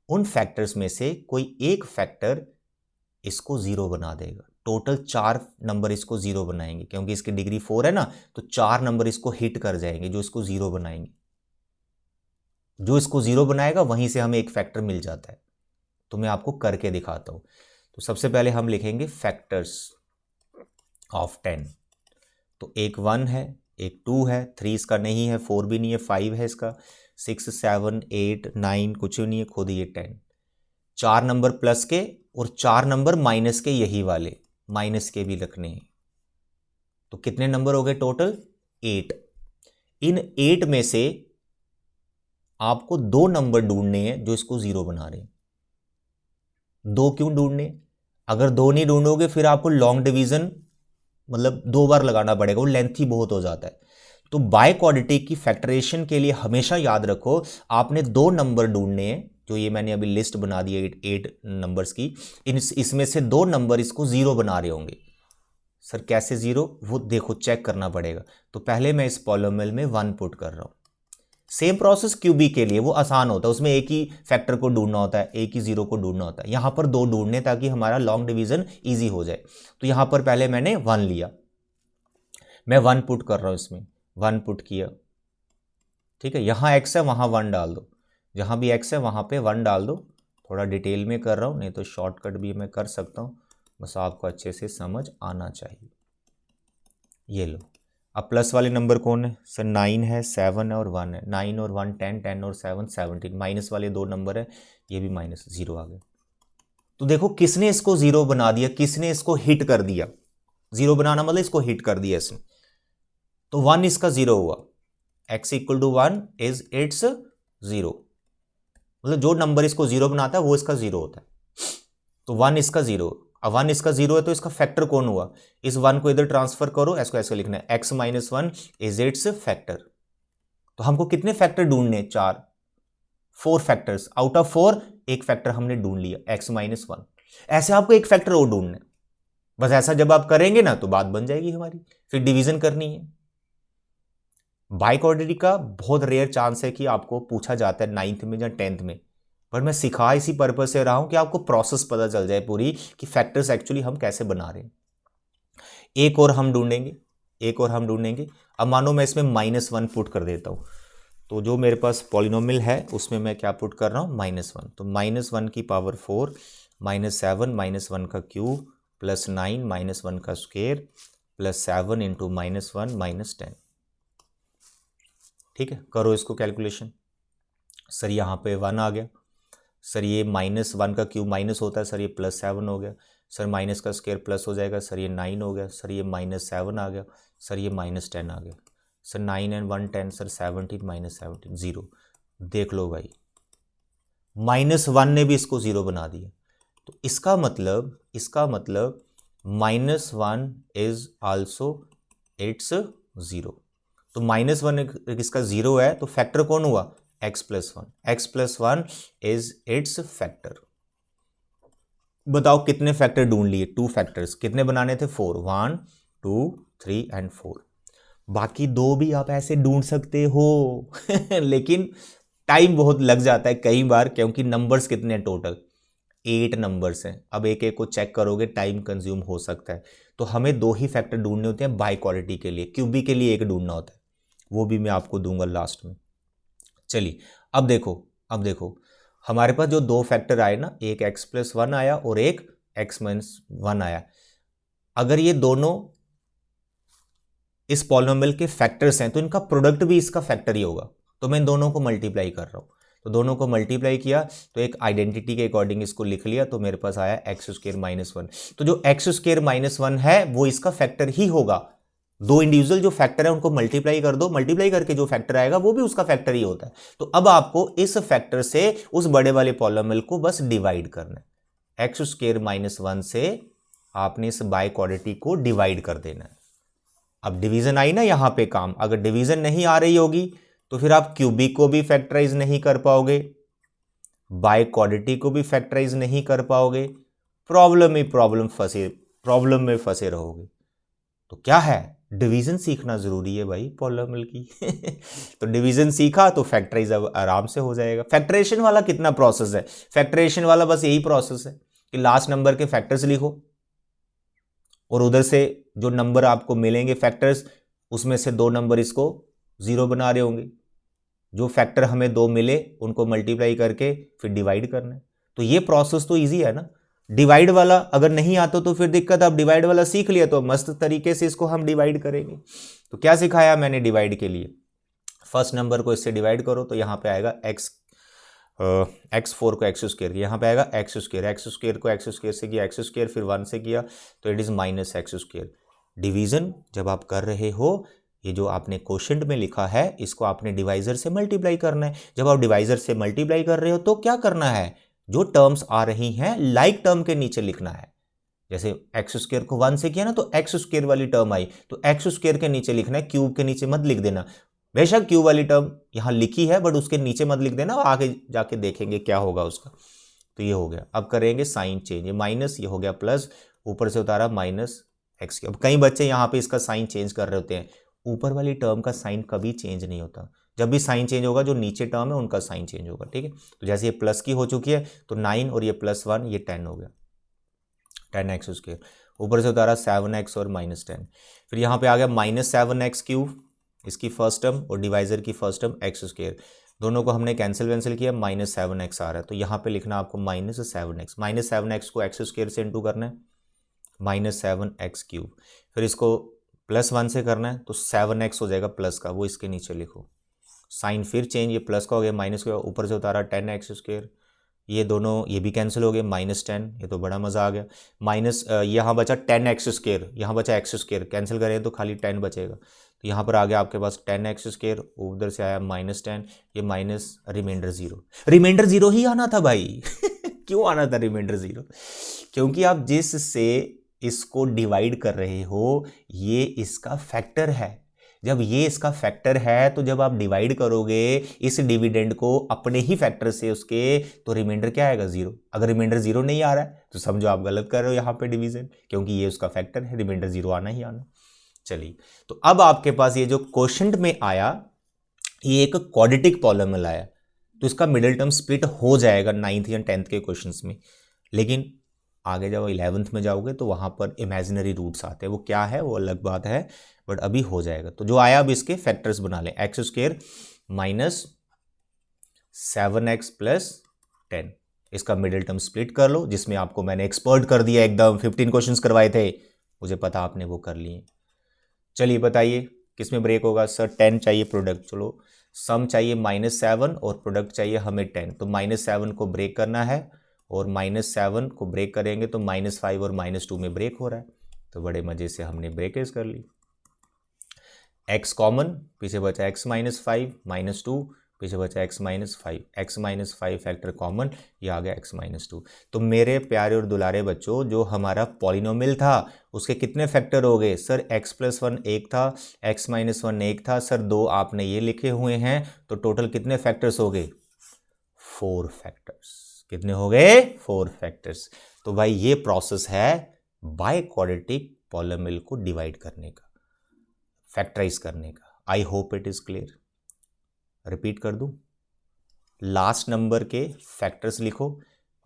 उन फैक्टर्स में से कोई एक फैक्टर इसको 0 बना देगा। टोटल 4 नंबर इसको 0 बनाएंगे, क्योंकि इसकी डिग्री 4 है ना, तो 4 नंबर इसको हिट कर जाएंगे जो इसको 0 बनाएंगे। जो इसको 0 बनाएगा वहीं से हमें एक फैक्टर मिल जाता है। तो मैं आपको करके दिखाता हूं। तो सबसे पहले हम लिखेंगे फैक्टर्स ऑफ 10। तो एक 1 है, एक 2 है, 3 इसका नहीं है, 4 भी नहीं है, 5 है इसका, 6 7 8 9 कुछ नहीं है, खुद ये 10। 4 नंबर प्लस के और 4 नंबर माइनस के, यही वाले माइनस के भी रखने हैं। तो कितने नंबर हो गए टोटल 8। इन 8 में से आपको 2 नंबर ढूंढने हैं जो इसको 0 बना रहे हैं। 2 क्यों ढूंढने? अगर 2 नहीं ढूंढोगे फिर आपको लॉन्ग डिवीजन मतलब 2 बार लगाना पड़ेगा, वो लेंथी बहुत हो जाता है। तो बाय क्वाड्रेटिक की फैक्टरेशन के लिए हमेशा याद रखो आपने 2 नंबर ढूंढने हैं, जो ये मैंने अभी लिस्ट बना दी है 8 नंबर्स की। इसमें से 2 नंबर इसको 0 बना रहे होंगे। सर कैसे 0? वो देखो चेक करना पड़ेगा। तो पहले मैं इस पॉलिनोमियल में 1 पुट कर रहा हूं। सेम प्रोसेस क्यूबिक के लिए, वो आसान होता है, उसमें एक ही फैक्टर को ढूंढना होता है, एक ही 0 को ढूंढना होता है। यहां पर 2 ढूंढने ताकि हमारा लॉन्ग डिवीजन ईजी हो जाए। तो यहां पर पहले मैंने 1 लिया, मैं 1 पुट कर रहा हूं इसमें, 1 पुट किया, ठीक है। यहां x है वहां 1 डाल दो, जहां भी x है वहां पे 1 डाल दो। थोड़ा डिटेल में कर रहा हूं, नहीं तो शॉर्टकट भी मैं कर सकता हूं, बस आपको अच्छे से समझ आना चाहिए। ये लो, अब प्लस वाले नंबर कौन है सर? 9 है, 7 है और 1 है। 9 और 1 10, 10 और 7 17। माइनस वाले 2 नंबर है, ये भी माइनस, 0 आ गया। तो देखो किसने इसको 0 बना दिया, किसने इसको हिट कर दिया। 0 बनाना मतलब इसको हिट कर दिया इसने। तो 1 इसका 0 हुआ, x = 1 इज इट्स 0, मतलब जो नंबर इसको 0 बनाता है वो इसका 0 होता है। तो 1 इसका 0, अब 1 इसका 0 है तो इसका फैक्टर कौन हुआ? इस 1 को इधर ट्रांसफर करो, इसको ऐसे लिखना है x - 1 इज इट्स फैक्टर। तो हमको कितने फैक्टर ढूंढने? 4 फैक्टर्स। आउट ऑफ 4 एक फैक्टर हमने ढूंढ लिया, x - 1। ऐसे आपको एक फैक्टर और ढूंढना है। बस ऐसा जब आप करेंगे ना तो बात बन जाएगी हमारी, फिर डिवीजन करनी है। बाय क्वाड्रेटिक का बहुत रेयर चांस है कि आपको पूछा जाता है 9th में या 10th में, पर मैं सिखा इसी पर्पज से रहा हूं कि आपको प्रोसेस पता चल जाए पूरी कि फैक्टर्स एक्चुअली हम कैसे बना रहे हैं। एक और हम ढूंढेंगे, अब मानो मैं इसमें -1 पुट कर देता हूं, तो जो मेरे पास पॉलिनोमियल है उसमें मैं क्या पुट कर रहा हूं? -1। तो -1 की पावर 4 -7 -1 का क्यूब प्लस 9 -1 का स्क्वायर प्लस 7 इंटू -1 -10। ठीक है, करो इसको कैलकुलेशन। सर यहाँ पे 1 आ गया, सर ये -1 का क्यूब माइनस होता है, सर ये +7 हो गया, सर माइनस का स्क्वायर प्लस हो जाएगा, सर ये 9 हो गया, सर ये -7 आ गया, सर ये -10 आ गया, सर 9 and 1 10, सर 17 -17 0। देख लो भाई, -1 ने भी इसको 0 बना दिया। तो इसका मतलब -1 इज आल्सो इट्स 0। तो -1 इसका 0 है, तो फैक्टर कौन हुआ? x+1। x+1 is it's factor. बताओ कितने फैक्टर ढूंढ लिए? 2 फैक्टर्स। कितने बनाने थे? 4। 1 2 3 एंड 4। बाकी 2 भी आप ऐसे ढूंढ सकते हो लेकिन टाइम बहुत लग जाता है कई बार, क्योंकि नंबर्स कितने हैं टोटल? 8 नंबर्स हैं। अब एक एक को चेक करोगे, टाइम कंज्यूम हो सकता है। तो हमें 2 ही फैक्टर ढूंढने होते हैं बाई क्वालिटी के लिए, क्यूबी के लिए एक ढूंढना होता है, वो भी मैं आपको दूंगा लास्ट में। चलिए अब देखो हमारे पास जो 2 फैक्टर आए ना, एक x+1 आया और एक x-1 आया। अगर ये दोनों इस पॉलिनोमियल के फैक्टर्स हैं तो इनका प्रोडक्ट भी इसका फैक्टर ही होगा। तो मैं इन दोनों को मल्टीप्लाई कर रहा हूं, तो दोनों को मल्टीप्लाई किया तो एक आइडेंटिटी के अकॉर्डिंग इसको लिख लिया, तो मेरे पास आया x² -1। तो जो x² -1 है वो इसका फैक्टर ही होगा। 2 इंडिविजुअल जो फैक्टर है उनको मल्टीप्लाई कर दो, मल्टीप्लाई करके जो फैक्टर आएगा वो भी उसका फैक्टर ही होता है। तो अब आपको इस फैक्टर से उस बड़े वाले पॉलिनोमियल को बस डिवाइड करना है। x² -1 से आपने इस बाय क्वाड्रेटिक को डिवाइड कर देना है। अब डिवीजन आई ना यहां पे काम। अगर डिवीजन नहीं आ रही होगी तो फिर आप क्यूबिक को भी फैक्टराइज नहीं कर पाओगे, बाय क्वाड्रेटिक को भी फैक्टराइज नहीं कर पाओगे, प्रॉब्लम में फंसे रहोगे। तो क्या है, डिवीजन सीखना जरूरी है भाई पॉलिनोमियल की तो डिवीजन सीखा तो फैक्टराइज अब आराम से हो जाएगा। फैक्टरेशन वाला कितना प्रोसेस है? फैक्टरेशन वाला बस यही प्रोसेस है कि लास्ट नंबर के फैक्टर्स लिखो और उधर से जो नंबर आपको मिलेंगे फैक्टर्स, उसमें से 2 नंबर इसको 0 बना रहे होंगे। जो फैक्टर हमें 2 मिले उनको मल्टीप्लाई करके फिर डिवाइड करना है। तो ये प्रोसेस तो इजी है ना। डिवाइड वाला अगर नहीं आता तो फिर दिक्कत। अब डिवाइड वाला सीख लिया तो मस्त तरीके से इसको हम डिवाइड करेंगे। तो क्या सिखाया मैंने डिवाइड के लिए? फर्स्ट नंबर को इससे डिवाइड करो तो यहां पे आएगा x4 को x², यहाँ पे आएगा x² को x² से किया, x², फिर 1 से किया तो इट इज -x²। डिवीजन जब आप कर रहे हो, ये जो आपने क्वोशंट में लिखा है इसको आपने डिवाइजर से मल्टीप्लाई करना है। जब आप डिवाइजर से मल्टीप्लाई कर रहे हो तो क्या करना है, जो टर्म्स आ रही हैं लाइक टर्म के नीचे लिखना है। जैसे x² को 1 से किया ना तो x² वाली टर्म आई तो x² के नीचे लिखना है, क्यूब के नीचे मत लिख देना। बेशक क्यूब वाली टर्म यहां लिखी है बट उसके नीचे मत लिख देना, आगे जाके देखेंगे क्या होगा उसका। तो ये हो गया। अब करेंगे साइन चेंज, ये माइनस, ये हो गया प्लस, ऊपर से उतारा -x²। अब कई बच्चे यहां पे इसका साइन चेंज कर रहे होते हैं। ऊपर वाली टर्म का साइन कभी चेंज नहीं होता। जब भी साइन चेंज होगा जो नीचे टर्म है उनका साइन चेंज होगा। ठीक है, तो जैसे ये प्लस की हो चुकी है तो 9 और ये +1 ये 10 हो गया, 10x²। ऊपर से उतारा 7x और -10। फिर यहाँ पे आ गया -7x³ इसकी फर्स्ट टर्म और डिवाइजर की फर्स्ट टर्म x²। दोनों को हमने कैंसिल किया, -7x आ रहा है तो यहाँ पे लिखना आपको -7x। -7x को x² से इंटू करना है, -7x³। फिर इसको +1 से करना है तो 7x हो जाएगा प्लस का, वो इसके नीचे लिखो। साइन फिर चेंज, ये प्लस का हो गया, माइनस का, ऊपर से उतारा 10x²। ये दोनों ये भी कैंसिल हो गए, -10। ये तो बड़ा मज़ा आ गया। माइनस यहाँ बचा 10x², यहाँ बचा x², कैंसिल करें तो खाली 10 बचेगा। तो यहाँ पर आ गया आपके पास 10x², उधर से आया -10, ये माइनस रिमाइंडर 0। रिमाइंडर 0 ही आना था भाई क्यों आना था रिमाइंडर 0? क्योंकि आप जिससे इसको डिवाइड कर रहे हो ये इसका फैक्टर है। जब ये इसका फैक्टर है तो जब आप डिवाइड करोगे इस डिविडेंड को अपने ही फैक्टर से उसके, तो रिमाइंडर क्या आएगा? 0। अगर रिमाइंडर 0 नहीं आ रहा है तो समझो आप गलत कर रहे हो यहाँ पे डिवीजन, क्योंकि ये उसका फैक्टर है, रिमाइंडर 0 आना ही आना। चलिए, तो अब आपके पास ये जो क्वोशंट में आया ये एक क्वाड्रेटिक पॉलिनोमियल आया, तो इसका मिडिल टर्म स्प्लिट हो जाएगा 9th या 10th के क्वेश्चंस में। लेकिन आगे जब 11th में जाओगे तो वहां पर इमेजिनरी रूट्स आते हैं, वो क्या है वो अलग बात है, बट अभी हो जाएगा। तो जो आया अब इसके फैक्टर्स बना लें, x² -7x + 10, इसका मिडिल टर्म स्प्लिट कर लो, जिसमें आपको मैंने एक्सपर्ट कर दिया एकदम, 15 क्वेश्चंस करवाए थे, मुझे पता आपने वो कर लिए। चलिए बताइए किस में ब्रेक होगा सर? 10 चाहिए प्रोडक्ट, चलो सम चाहिए -7 और प्रोडक्ट चाहिए हमें 10, तो -7 को ब्रेक करना है और -7 को ब्रेक करेंगे तो -5 और -2 में ब्रेक हो रहा है, तो बड़े मजे से हमने ब्रेकेज कर ली। x कॉमन, पीछे बचा x -5 -2, पीछे बचा x -5 फैक्टर कॉमन, ये आ गया x -2। तो मेरे प्यारे और दुलारे बच्चों, जो हमारा पॉलिनोमियल था उसके कितने फैक्टर हो गए सर? x+1 एक था, x -1 एक था सर, 2 आपने ये लिखे हुए हैं, तो टोटल कितने फैक्टर्स हो गए? 4 फैक्टर्स। कितने हो गए? 4 फैक्टर्स। तो भाई ये प्रोसेस है बाय क्वाड्रेटिक पॉलिनोमियल को डिवाइड करने का, फैक्टराइज करने का। आई hope it is clear. Repeat कर दूं, लास्ट नंबर के फैक्टर्स लिखो,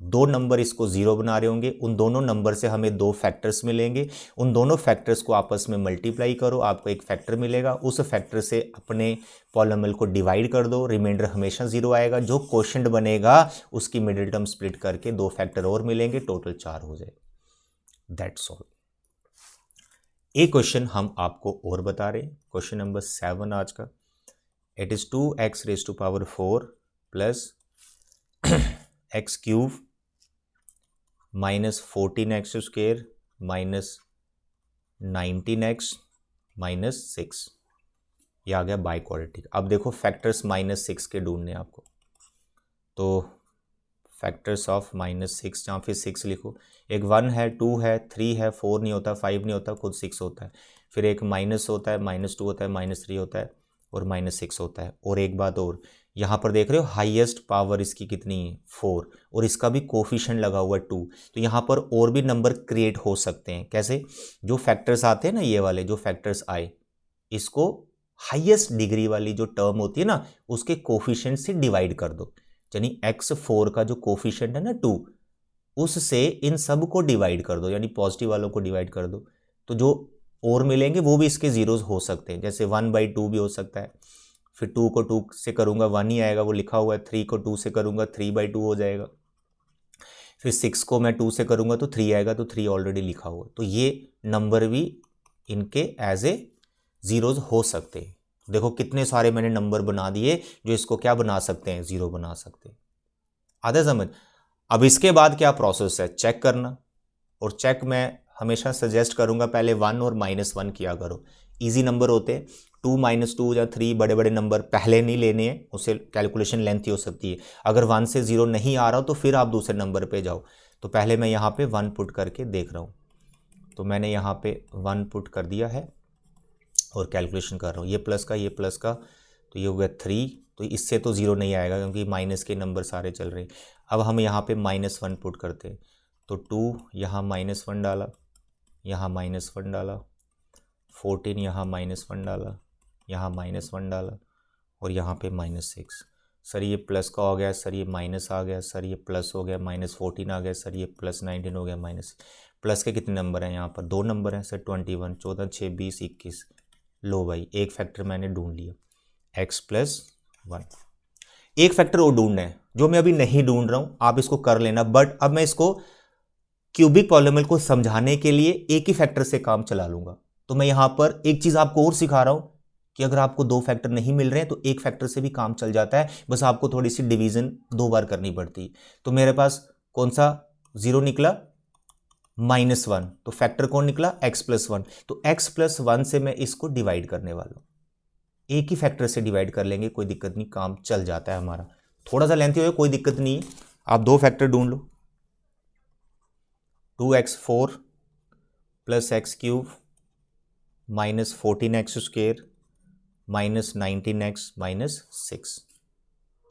2 नंबर इसको 0 बना रहे होंगे, उन दोनों नंबर से हमें 2 फैक्टर्स मिलेंगे, उन दोनों फैक्टर्स को आपस में मल्टीप्लाई करो, आपको एक फैक्टर मिलेगा, उस फैक्टर से अपने पॉलिनोमियल को डिवाइड कर दो, रिमाइंडर हमेशा 0 आएगा, जो क्वोशिएंट बनेगा उसकी मिडिल टर्म स्प्लिट करके 2 फैक्टर और मिलेंगे, टोटल 4 हो जाए। That's all. एक क्वेश्चन हम आपको और बता रहे हैं, क्वेश्चन नंबर 7 आज का। It is 2x⁴ plus x³ -14x² -19x -6, ये आ गया बाय क्वाड्रेटिक। अब देखो फैक्टर्स -6 के ढूंढने आपको, तो फैक्टर्स ऑफ -6, जहाँ फिर 6 लिखो, एक 1 है, 2 है, 3 है, 4 नहीं होता, 5 नहीं होता, खुद 6 होता है, फिर एक माइनस होता है, -2 होता है, -3 होता है और -6 होता है। और एक बात और, यहाँ पर देख रहे हो हाईएस्ट पावर इसकी कितनी है? 4, और इसका भी कोफिशिएंट लगा हुआ है 2, तो यहाँ पर और भी नंबर क्रिएट हो सकते हैं। कैसे? जो फैक्टर्स आते हैं ना, ये वाले जो फैक्टर्स आए, इसको हाईएस्ट डिग्री वाली जो टर्म होती है ना, उसके कोफिशिएंट से डिवाइड कर दो, यानी x4 का जो कोफिशिएंट है ना 2, उससे इन सब को डिवाइड कर दो, यानी पॉजिटिव वालों को डिवाइड कर दो, तो जो और मिलेंगे वो भी इसके जीरोस हो सकते हैं, जैसे 1/2 भी हो सकता है, फिर 2 को 2 से करूंगा 1 ही आएगा, वो लिखा हुआ है, 3 को 2 से करूंगा 3/2 हो जाएगा, फिर 6 को मैं 2 से करूंगा तो 3 आएगा, तो 3 ऑलरेडी लिखा हुआ है, तो ये नंबर भी इनके एज ए जीरोज हो सकते हैं। देखो कितने सारे मैंने नंबर बना दिए जो इसको क्या बना सकते हैं? 0 बना सकते हैं। आधा समझ? अब इसके बाद क्या प्रोसेस है? चेक करना, और चेक मैं हमेशा सजेस्ट करूंगा पहले 1 और -1 किया करो, इजी नंबर होते हैं। 2 -2 या 3 बड़े बड़े नंबर पहले नहीं लेने हैं, उससे कैलकुलेशन लेंथी हो सकती है। अगर 1 से 0 नहीं आ रहा हो तो फिर आप दूसरे नंबर पे जाओ। तो पहले मैं यहाँ पे 1 पुट करके देख रहा हूँ, तो मैंने यहाँ पे 1 पुट कर दिया है और कैलकुलेशन कर रहा हूँ, ये प्लस का, ये प्लस का, तो ये हो गया 3, तो इससे तो 0 नहीं आएगा क्योंकि माइनस के नंबर सारे चल रहे हैं। अब हम यहाँ पे -1 पुट करते हैं, तो 2 यहाँ -1 डाला, यहाँ -1 डाला, 14 यहाँ -1 डाला, यहाँ -1 डाला और यहाँ पे -6। सर ये प्लस का हो गया, सर ये माइनस आ गया, सर ये प्लस हो गया, -14 आ गया, सर ये +19 हो गया, माइनस। प्लस के कितने नंबर हैं यहाँ पर? 2 नंबर हैं सर, 21, 14, 6, 20, 21। लो भाई, एक फैक्टर मैंने ढूंढ लिया, x+1। एक फैक्टर और ढूंढना है जो मैं अभी नहीं ढूंढ रहा हूं, आप इसको कर लेना, बट अब मैं इसको क्यूबिक पॉलिनोमियल को समझाने के लिए एक ही फैक्टर से काम चला लूंगा। तो मैं यहां पर एक चीज आपको और सिखा रहा हूं कि अगर आपको 2 फैक्टर नहीं मिल रहे हैं तो एक फैक्टर से भी काम चल जाता है, बस आपको थोड़ी सी डिवीजन 2 बार करनी पड़ती है। तो मेरे पास कौन सा 0 निकला? -1, तो फैक्टर कौन निकला? x+1, तो x+1 से मैं इसको डिवाइड करने वाला हूं, एक ही फैक्टर से डिवाइड कर लेंगे, कोई दिक्कत नहीं, काम चल जाता है हमारा। थोड़ा सा लेंथी हो, कोई दिक्कत नहीं, आप 2 फैक्टर ढूंढ लो, 2x4 + x³ -14x² -19x -6,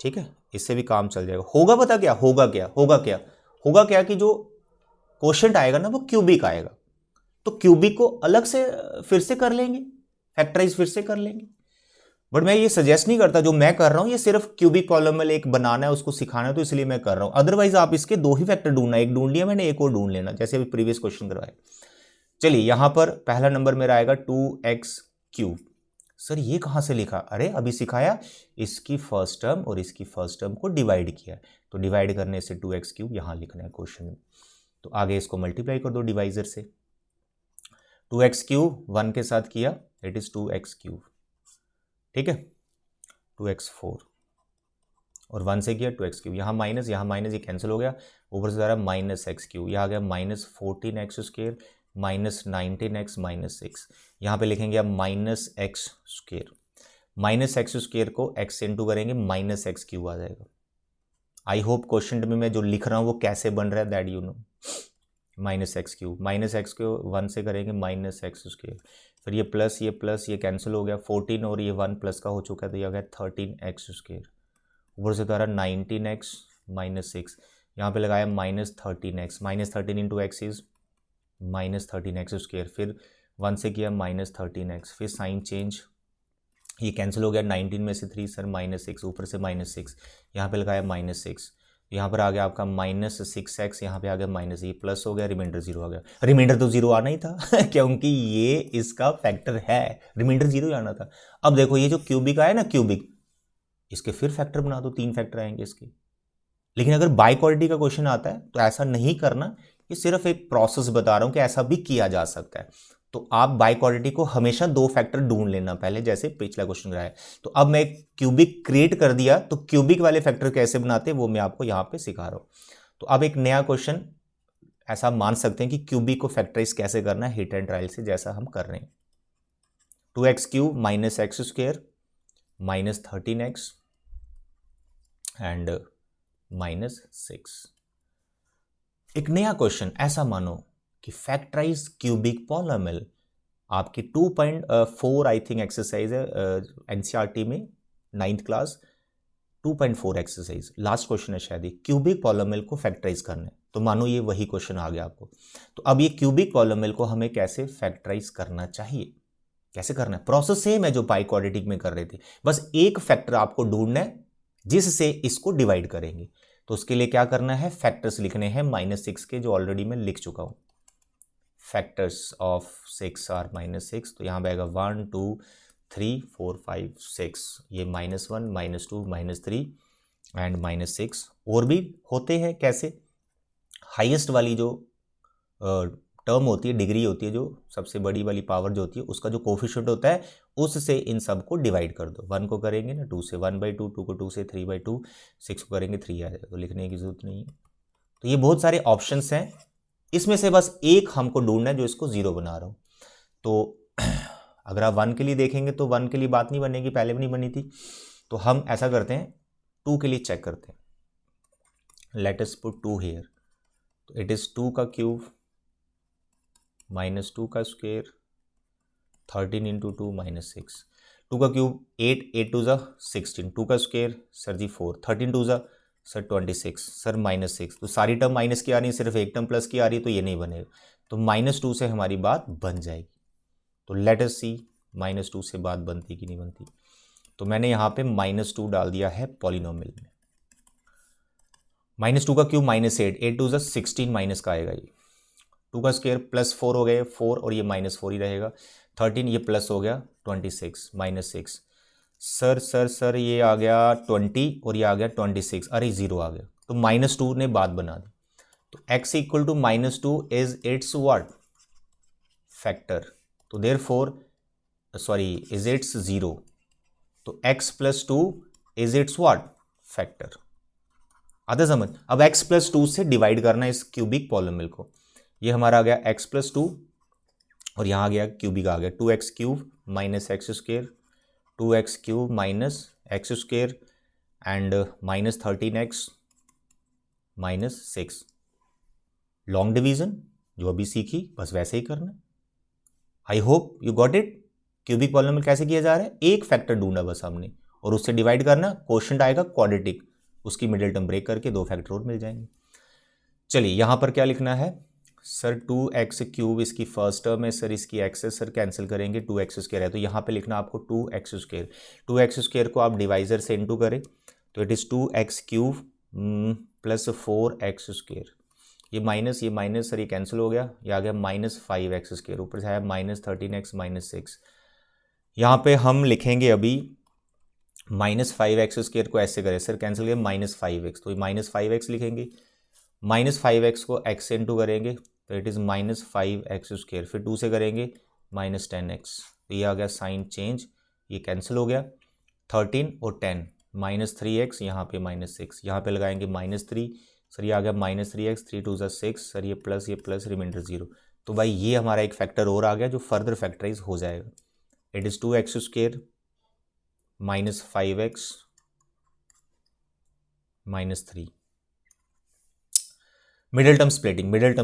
ठीक है, इससे भी काम चल जाएगा। होगा पता क्या होगा? होगा क्या कि जो क्वोशिएंट आएगा ना वो क्यूबिक आएगा, तो क्यूबिक को अलग से फिर से कर लेंगे, फैक्टराइज फिर से कर लेंगे। बट मैं ये सजेस्ट नहीं करता, जो मैं कर रहा हूं ये सिर्फ क्यूबिक पॉलिनोमियल एक बनाना है, उसको सिखाना है, तो इसलिए मैं कर रहा हूं। अदरवाइज आप इसके 2 ही फैक्टर ढूंढना, एक ढूंढ लिया मैंने, एक और ढूंढ लेना, जैसे अभी प्रीवियस क्वेश्चन करवाए। चलिए यहां पर पहला नंबर मेरा आएगा 2x³, सर ये कहाँ से लिखा? अरे अभी सिखाया, इसकी फर्स्ट टर्म और इसकी फर्स्ट टर्म को डिवाइड किया, तो डिवाइड करने से 2x³ यहाँ लिखना है क्वेश्चन में। तो आगे इसको मल्टीप्लाई कर दो डिवाइजर से, 2x³ 1 के साथ किया, इट इज 2x³, ठीक है, 2x4 और 1 से किया 2x³, यहाँ माइनस ये कैंसिल हो गया, ऊपर से जा रहा -x³, यहाँ आ गया -14x² -19x -6, यहाँ पे लिखेंगे आप -x², -x² को x इंटू करेंगे -x³ आ जाएगा। आई होप क्वेश्चन में मैं जो लिख रहा हूँ वो कैसे बन रहा है that you know. -x³ -x को 1 से करेंगे -x², फिर ये प्लस ये कैंसिल हो गया, 14 और ये 1 प्लस का हो चुका है, तो ये आ गया 13x², ऊपर से तो 19x -6, यहाँ पे लगाया -13x, -13 into x is -13x², फिर 1 से किया -13x, फिर साइन चेंज, ये कैंसिल हो गया, 19 में से 3 सर -6, ऊपर से -6, यहाँ पे लगाया -6, यहाँ पर आ गया आपका -6x, यहाँ पे आ गया माइनस, ये प्लस हो गया, रिमाइंडर 0 आ गया। रिमाइंडर तो 0 आना ही था क्योंकि ये इसका फैक्टर है, रिमाइंडर 0 ही आना था। अब देखो ये जो क्यूबिक आया ना, क्यूबिक, इसके फिर फैक्टर बना दो, 3 फैक्टर आएंगे इसके। लेकिन अगर बाई क्वाड्रेटिक का क्वेश्चन आता है तो ऐसा नहीं करना, ये सिर्फ एक प्रोसेस बता रहा हूं कि ऐसा भी किया जा सकता है। तो आप बाई क्वाड्रेटिक को हमेशा 2 फैक्टर ढूंढ लेना पहले, जैसे पिछला क्वेश्चन रहा है। तो अब मैं क्यूबिक क्रिएट कर दिया, तो क्यूबिक वाले फैक्टर कैसे बनाते हैं वो मैं आपको यहां पे सिखा रहा हूं। तो अब एक नया क्वेश्चन ऐसा मान सकते हैं कि क्यूबिक को फैक्टराइज कैसे करना है हिट एंड ट्रायल से, जैसा हम कर रहे हैं। 2x³ -x² -13x and -6। एक नया क्वेश्चन, ऐसा मानो कि फैक्टराइज क्यूबिक पॉलिनोमियल, आपकी 2.4 आई थिंक एक्सरसाइज है एनसीईआरटी में 9th class, 2.4 exercise, last question है शायद, क्यूबिक पॉलिनोमियल को फैक्टराइज करना है। तो मानो ये वही क्वेश्चन आ गया आपको। तो अब ये क्यूबिक पॉलिनोमियल को हमें कैसे फैक्टराइज करना चाहिए, कैसे करना है? प्रोसेस सेम है जो बाई क्वाड्रेटिक में कर रहे थे, बस एक फैक्टर आपको ढूंढना है जिससे इसको डिवाइड करेंगे। तो उसके लिए क्या करना है, फैक्टर्स लिखने हैं -6 के, जो ऑलरेडी मैं लिख चुका हूं। फैक्टर्स ऑफ 6 आर -6, तो यहां पे आएगा 1 2 3 4 5 6, ये -1 -2 -3 एंड -6। और भी होते हैं, कैसे? हाईएस्ट वाली जो टर्म होती है, डिग्री होती है, जो सबसे बड़ी वाली पावर जो होती है, उसका जो कोफिशिएंट होता है उससे इन सब को डिवाइड कर दो। 1 को करेंगे ना 2 से 1/2, 2 को 2 से 3/2, 6 को करेंगे 3 आ जाएगा, तो लिखने की जरूरत नहीं है। तो ये बहुत सारे ऑप्शंस हैं, इसमें से बस एक हमको ढूंढना है जो इसको 0 बना रहा हूं। तो अगर आप 1 के लिए देखेंगे तो 1 के लिए बात नहीं बनेगी, पहले भी नहीं बनी थी। तो हम ऐसा करते हैं, 2 के लिए चेक करते हैं। लेट अस पुट 2 हियर, तो इट इज 2 का क्यूब -2 का स्क्वायर, 13 इंटू 2 -6, 2 का क्यूब 8, 8 2 ज़ा 16, 2 का स्क्वायर सर जी 4, 13 2 ज़ा सर 26, सर -6, तो सारी टर्म माइनस की आ रही है, सिर्फ एक टर्म प्लस की आ रही है, तो ये नहीं बनेगा। तो -2 से हमारी बात बन जाएगी। तो लेट अस सी -2 से बात बनती कि नहीं बनती। तो मैंने यहाँ पे -2 डाल दिया है पॉलिनोमियल में। -2 का क्यूब -8, 8 2 ज़ा 16 माइनस का आएगा, ये 2 का स्क्वायर +4 हो गए 4, और ये -4 ही रहेगा, 13, ये प्लस हो गया 26 -6, सर ये आ गया 20 और ये आ गया 26, अरे 0 आ गया, तो -2 ने बात बना दी। तो x equal to -2 is it's what, factor. तो देयरफॉर सॉरी इज इट्स 0, तो x + 2 is it's what, factor. आता समझ? अब x + 2 से डिवाइड करना है इस क्यूबिक पॉलिनोमियल को। ये हमारा आ गया x + 2 और यहाँ आ गया क्यूबिक आ गया 2x³ -x² 2x³ -x² and -13x -6। Long division जो अभी सीखी बस वैसे ही करना। I hope you got it. Cubic polynomial कैसे किया जा रहा है, एक फैक्टर ढूंढा बस हमने और उससे डिवाइड करना, क्वोशिएंट आएगा क्वाड्रेटिक, उसकी मिडिल टर्म ब्रेक करके 2 फैक्टर और मिल जाएंगे। चलिए यहाँ पर क्या लिखना है, सर 2x³ इसकी फर्स्ट टर्म है, सर इसकी x है, सर कैंसिल करेंगे 2x² है, तो यहाँ पे लिखना आपको 2x²। 2x² को आप डिवाइजर से इंटू करें तो इट इज़ 2x³ + 4x², ये माइनस सर ये कैंसिल हो गया, ये आ गया -5x², ऊपर से आया -13x -6, यहाँ पे हम लिखेंगे अभी -5x² को ऐसे करें सर, कैंसिल करें -5x, तो -5x लिखेंगे, -5x को x से इंटू करेंगे तो इट इज़ -5x², फिर 2 से करेंगे -10x, तो ये आ गया साइन चेंज, ये कैंसिल हो गया। 13 और 10 -3x, यहाँ पे -6, यहाँ पे लगाएंगे -3, सर ये आ गया -3x, 3 2 ज़ा 6, सर ये प्लस रिमाइंडर 0। तो भाई ये हमारा एक फैक्टर और आ गया जो फर्दर फैक्टराइज हो जाएगा। It is 2x² -5x -3। Middle term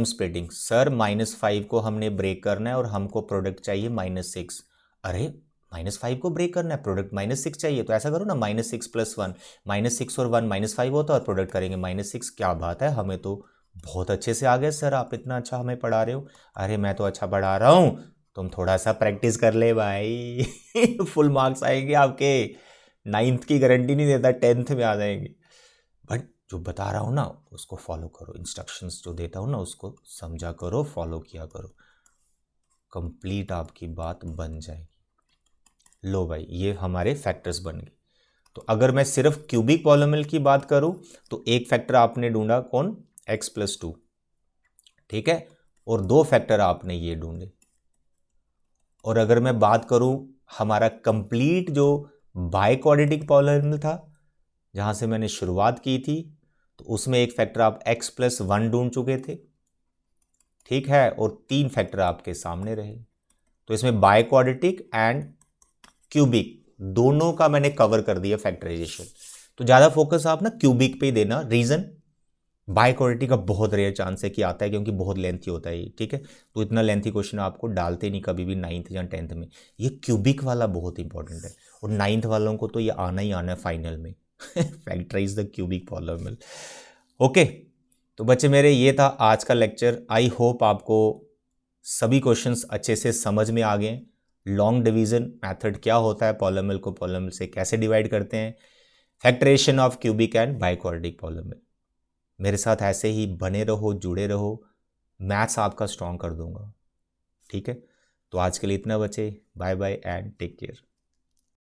splitting sir, -5 को हमने ब्रेक करना है और हमको प्रोडक्ट चाहिए -6। अरे -5 को ब्रेक करना है, प्रोडक्ट -6 चाहिए, तो ऐसा करो ना -6 + 1, -6 और 1 -5 होता है और प्रोडक्ट करेंगे -6। क्या बात है, हमें तो बहुत अच्छे से आ गए सर, आप इतना अच्छा हमें पढ़ा रहे हो। अरे मैं तो अच्छा पढ़ा रहा हूँ, तुम थोड़ा सा प्रैक्टिस कर ले भाई फुल मार्क्स आएंगे आपके, 9th की गारंटी नहीं देता, 10th में आ जाएंगे। बट जो बता रहा हूँ ना उसको फॉलो करो, इंस्ट्रक्शंस जो देता हूँ ना उसको समझा करो, फॉलो किया करो, कंप्लीट आपकी बात बन जाएगी। लो भाई ये हमारे फैक्टर्स बन गए। तो अगर मैं सिर्फ क्यूबिक पॉलिनोमियल की बात करूं तो एक फैक्टर आपने ढूंढा कौन, x+2, ठीक है, और 2 फैक्टर आपने ये ढूंढे। और अगर मैं बात करूं हमारा कंप्लीट जो बाइक्वाड्रेटिक पॉलिनोमियल था जहां से मैंने शुरुआत की थी, तो उसमें एक फैक्टर आप x+1 ढूंढ चुके थे, ठीक है, और 3 फैक्टर आपके सामने रहे। तो इसमें बाइक्वाड्रेटिक एंड क्यूबिक दोनों का मैंने कवर कर दिया फैक्टराइजेशन। तो ज़्यादा फोकस आप ना क्यूबिक पे ही देना, रीज़न बाइक्वाड्रेटिक का बहुत रेयर चांस है कि आता है क्योंकि बहुत लेंथी होता है ये, ठीक है, तो इतना लेंथी क्वेश्चन आपको डालते नहीं कभी भी 9th या 10th में। ये क्यूबिक वाला बहुत इंपॉर्टेंट है और 9th वालों को तो ये आना ही आना है फाइनल में factorize the cubic polynomial. Okay, तो बच्चे मेरे ये था आज का लेक्चर। आई होप आपको सभी क्वेश्चंस अच्छे से समझ में आ गए। लॉन्ग डिवीजन मेथड क्या होता है, पॉलिनोमियल को पॉलिनोमियल से कैसे डिवाइड करते हैं, factorization of cubic and biquadratic polynomial. मेरे साथ ऐसे ही बने रहो, जुड़े रहो, मैथ्स आपका स्ट्रॉन्ग कर दूंगा, ठीक है। तो आज के लिए इतना बचे, bye bye and take care.